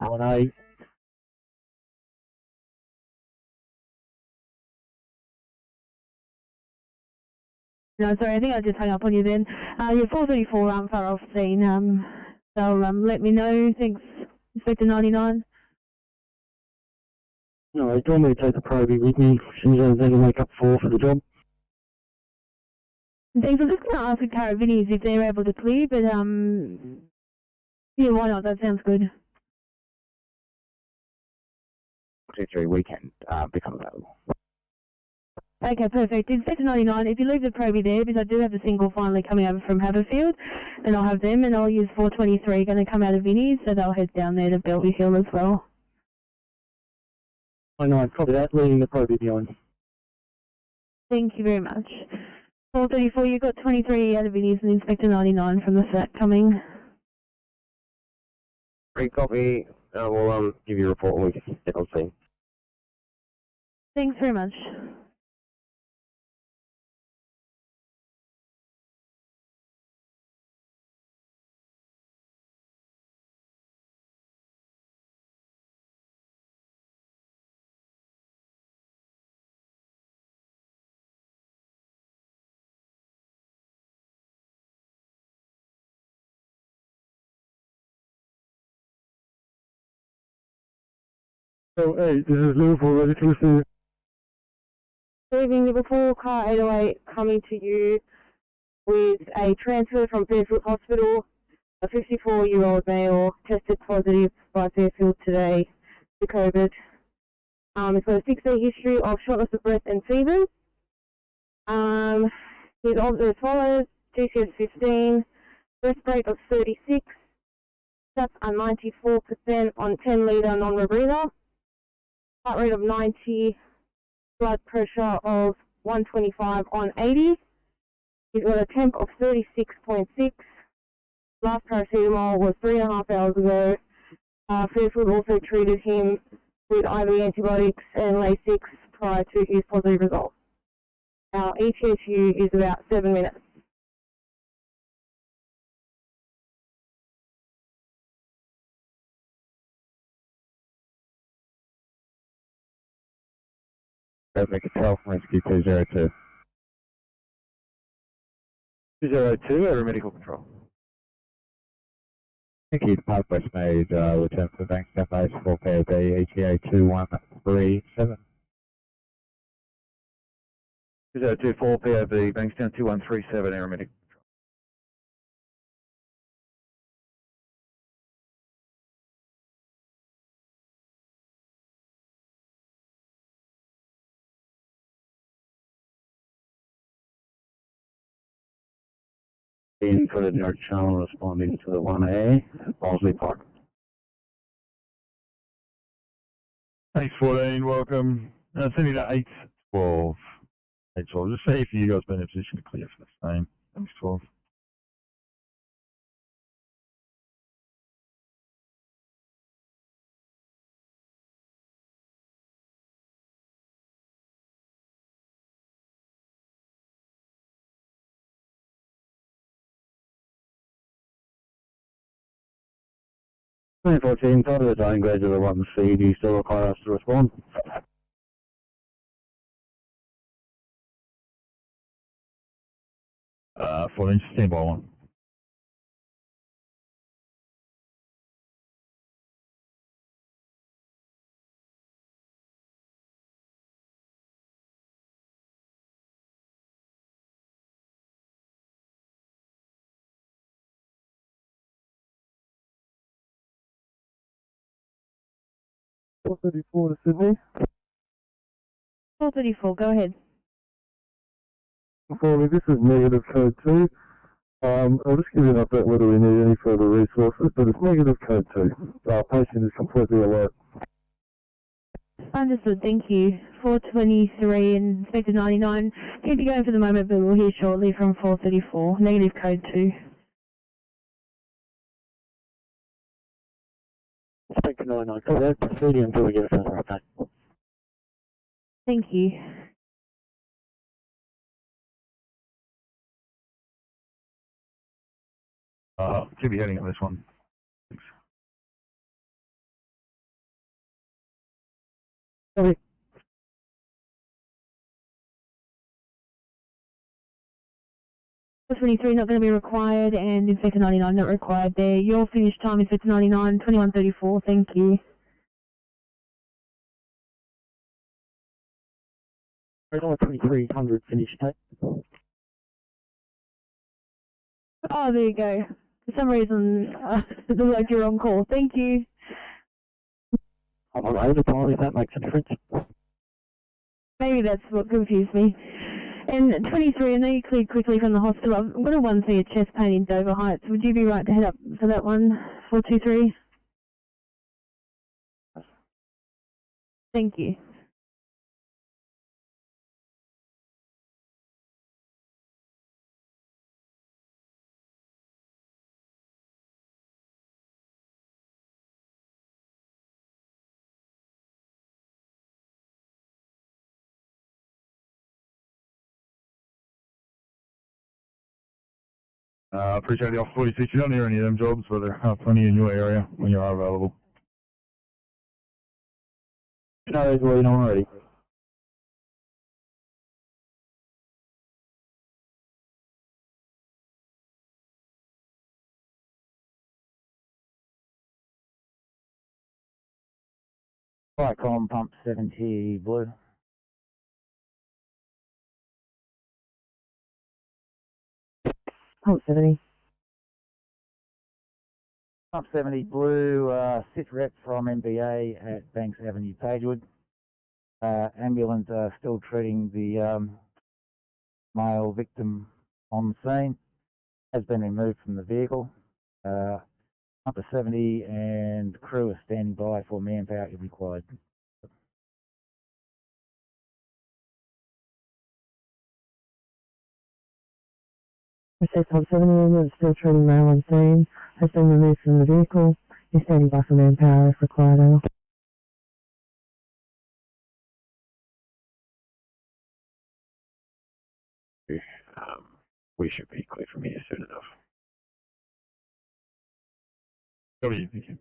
One A. No, sorry, I think I just hung up on you then. You're 434 far off scene. So let me know. Thanks, Inspector 99. No, do you want me to take the probie with me? She's going to make up for the job. Thanks. I'm just going to ask the Caravinis if they're able to clear, but yeah, why not? That sounds good. 2-3 weekend become available. Okay, perfect. Inspector 99, if you leave the probie there, because I do have a single finally coming over from Haberfield, and I'll have them, and I'll use 423 going to come out of Vinnie's, so they'll head down there to Bellevue Hill as well. I know, copy that, leaving the probie behind. Thank you very much. 434, you've got 23 out of videos and Inspector 99 from the SAT coming. Great copy. We'll give you a report when we get on scene. Thanks very much. So, hey, this is Liverpool, ready to receive. Good evening, Liverpool. Car 808 coming to you with a transfer from Fairfield Hospital. A 54-year-old male tested positive by Fairfield today to COVID. He's got a 6-day history of shortness of breath and fever. His odds are as follows: GCS 15, breath rate of 36, stats are 94% on 10-litre non-rebreather, heart rate of 90, blood pressure of 125 on 80. He's got a temp of 36.6. Last paracetamol was 3.5 hours ago. Fairfield also treated him with IV antibiotics and Lasix prior to his positive results. Our ETSU is about 7 minutes. Make a 12 from Rescue 202. 202, over medical control. Thank you, Park West made return to the bank step base for POB ETA 2137. 2024 POB Bankstown 2137, air medical. In for the Dark Channel responding to the 1A at Bosley Park. Thanks, 14, welcome. Sending to 812. 812, just see if you guys been in a position to clear for the same. Thanks, 12. Nine 14, part of the downgrade of the 1C, do you still require us to respond? 14, stand by one. $434 to Sydney. 434, go ahead. This is negative code 2. I'll just give you an update whether we need any further resources, but it's negative code 2. Our patient is completely alert. Understood, thank you. 423 and Inspector 99. Keep you going for the moment, but we'll hear shortly from 434. Negative code 2. Inspector 99, go ahead, proceed until we get a further update. Thank you. Keep your heading on this one. Thanks. Okay. 423 not going to be required, and Inspector 99 not required there. Your finish time, Inspector 99, 2134, thank you. Radar 2300 finish tape. Oh, there you go. For some reason, it looked like you're on call. Thank you. I'm on overtime, if that makes a difference. Maybe that's what confused me. And 23, I know you cleared quickly from the hospital. I'm going to one see a chest pain in Dover Heights. Would you be right to head up for that one, 423? Thank you. Appreciate the offer 46. You don't hear any of them jobs, but there are plenty in your area when you are available. No, it's already already. Fire column pump 70 blue. Pump 70. Pump 70 blue, sit rep from MBA at Banks Avenue, Pagewood. Ambulance still treating the male victim on scene. Has been removed from the vehicle. Pump 70 and crew are standing by for manpower if required. Received pump 70, ambulance still treating male on scene. Has been removed from the vehicle. Is standing by for manpower if required. Over. We should be clear from here soon enough. W, thank you.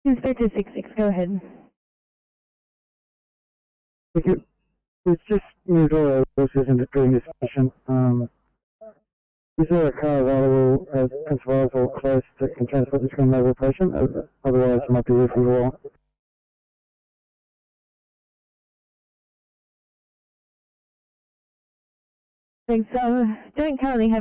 Inspector 66, go ahead. Thank you. It's just moved all our resources into doing this mission. Is there a car available as far as or close that can transport this criminal patient? Otherwise, it might be here for a while. Thanks. Don't currently have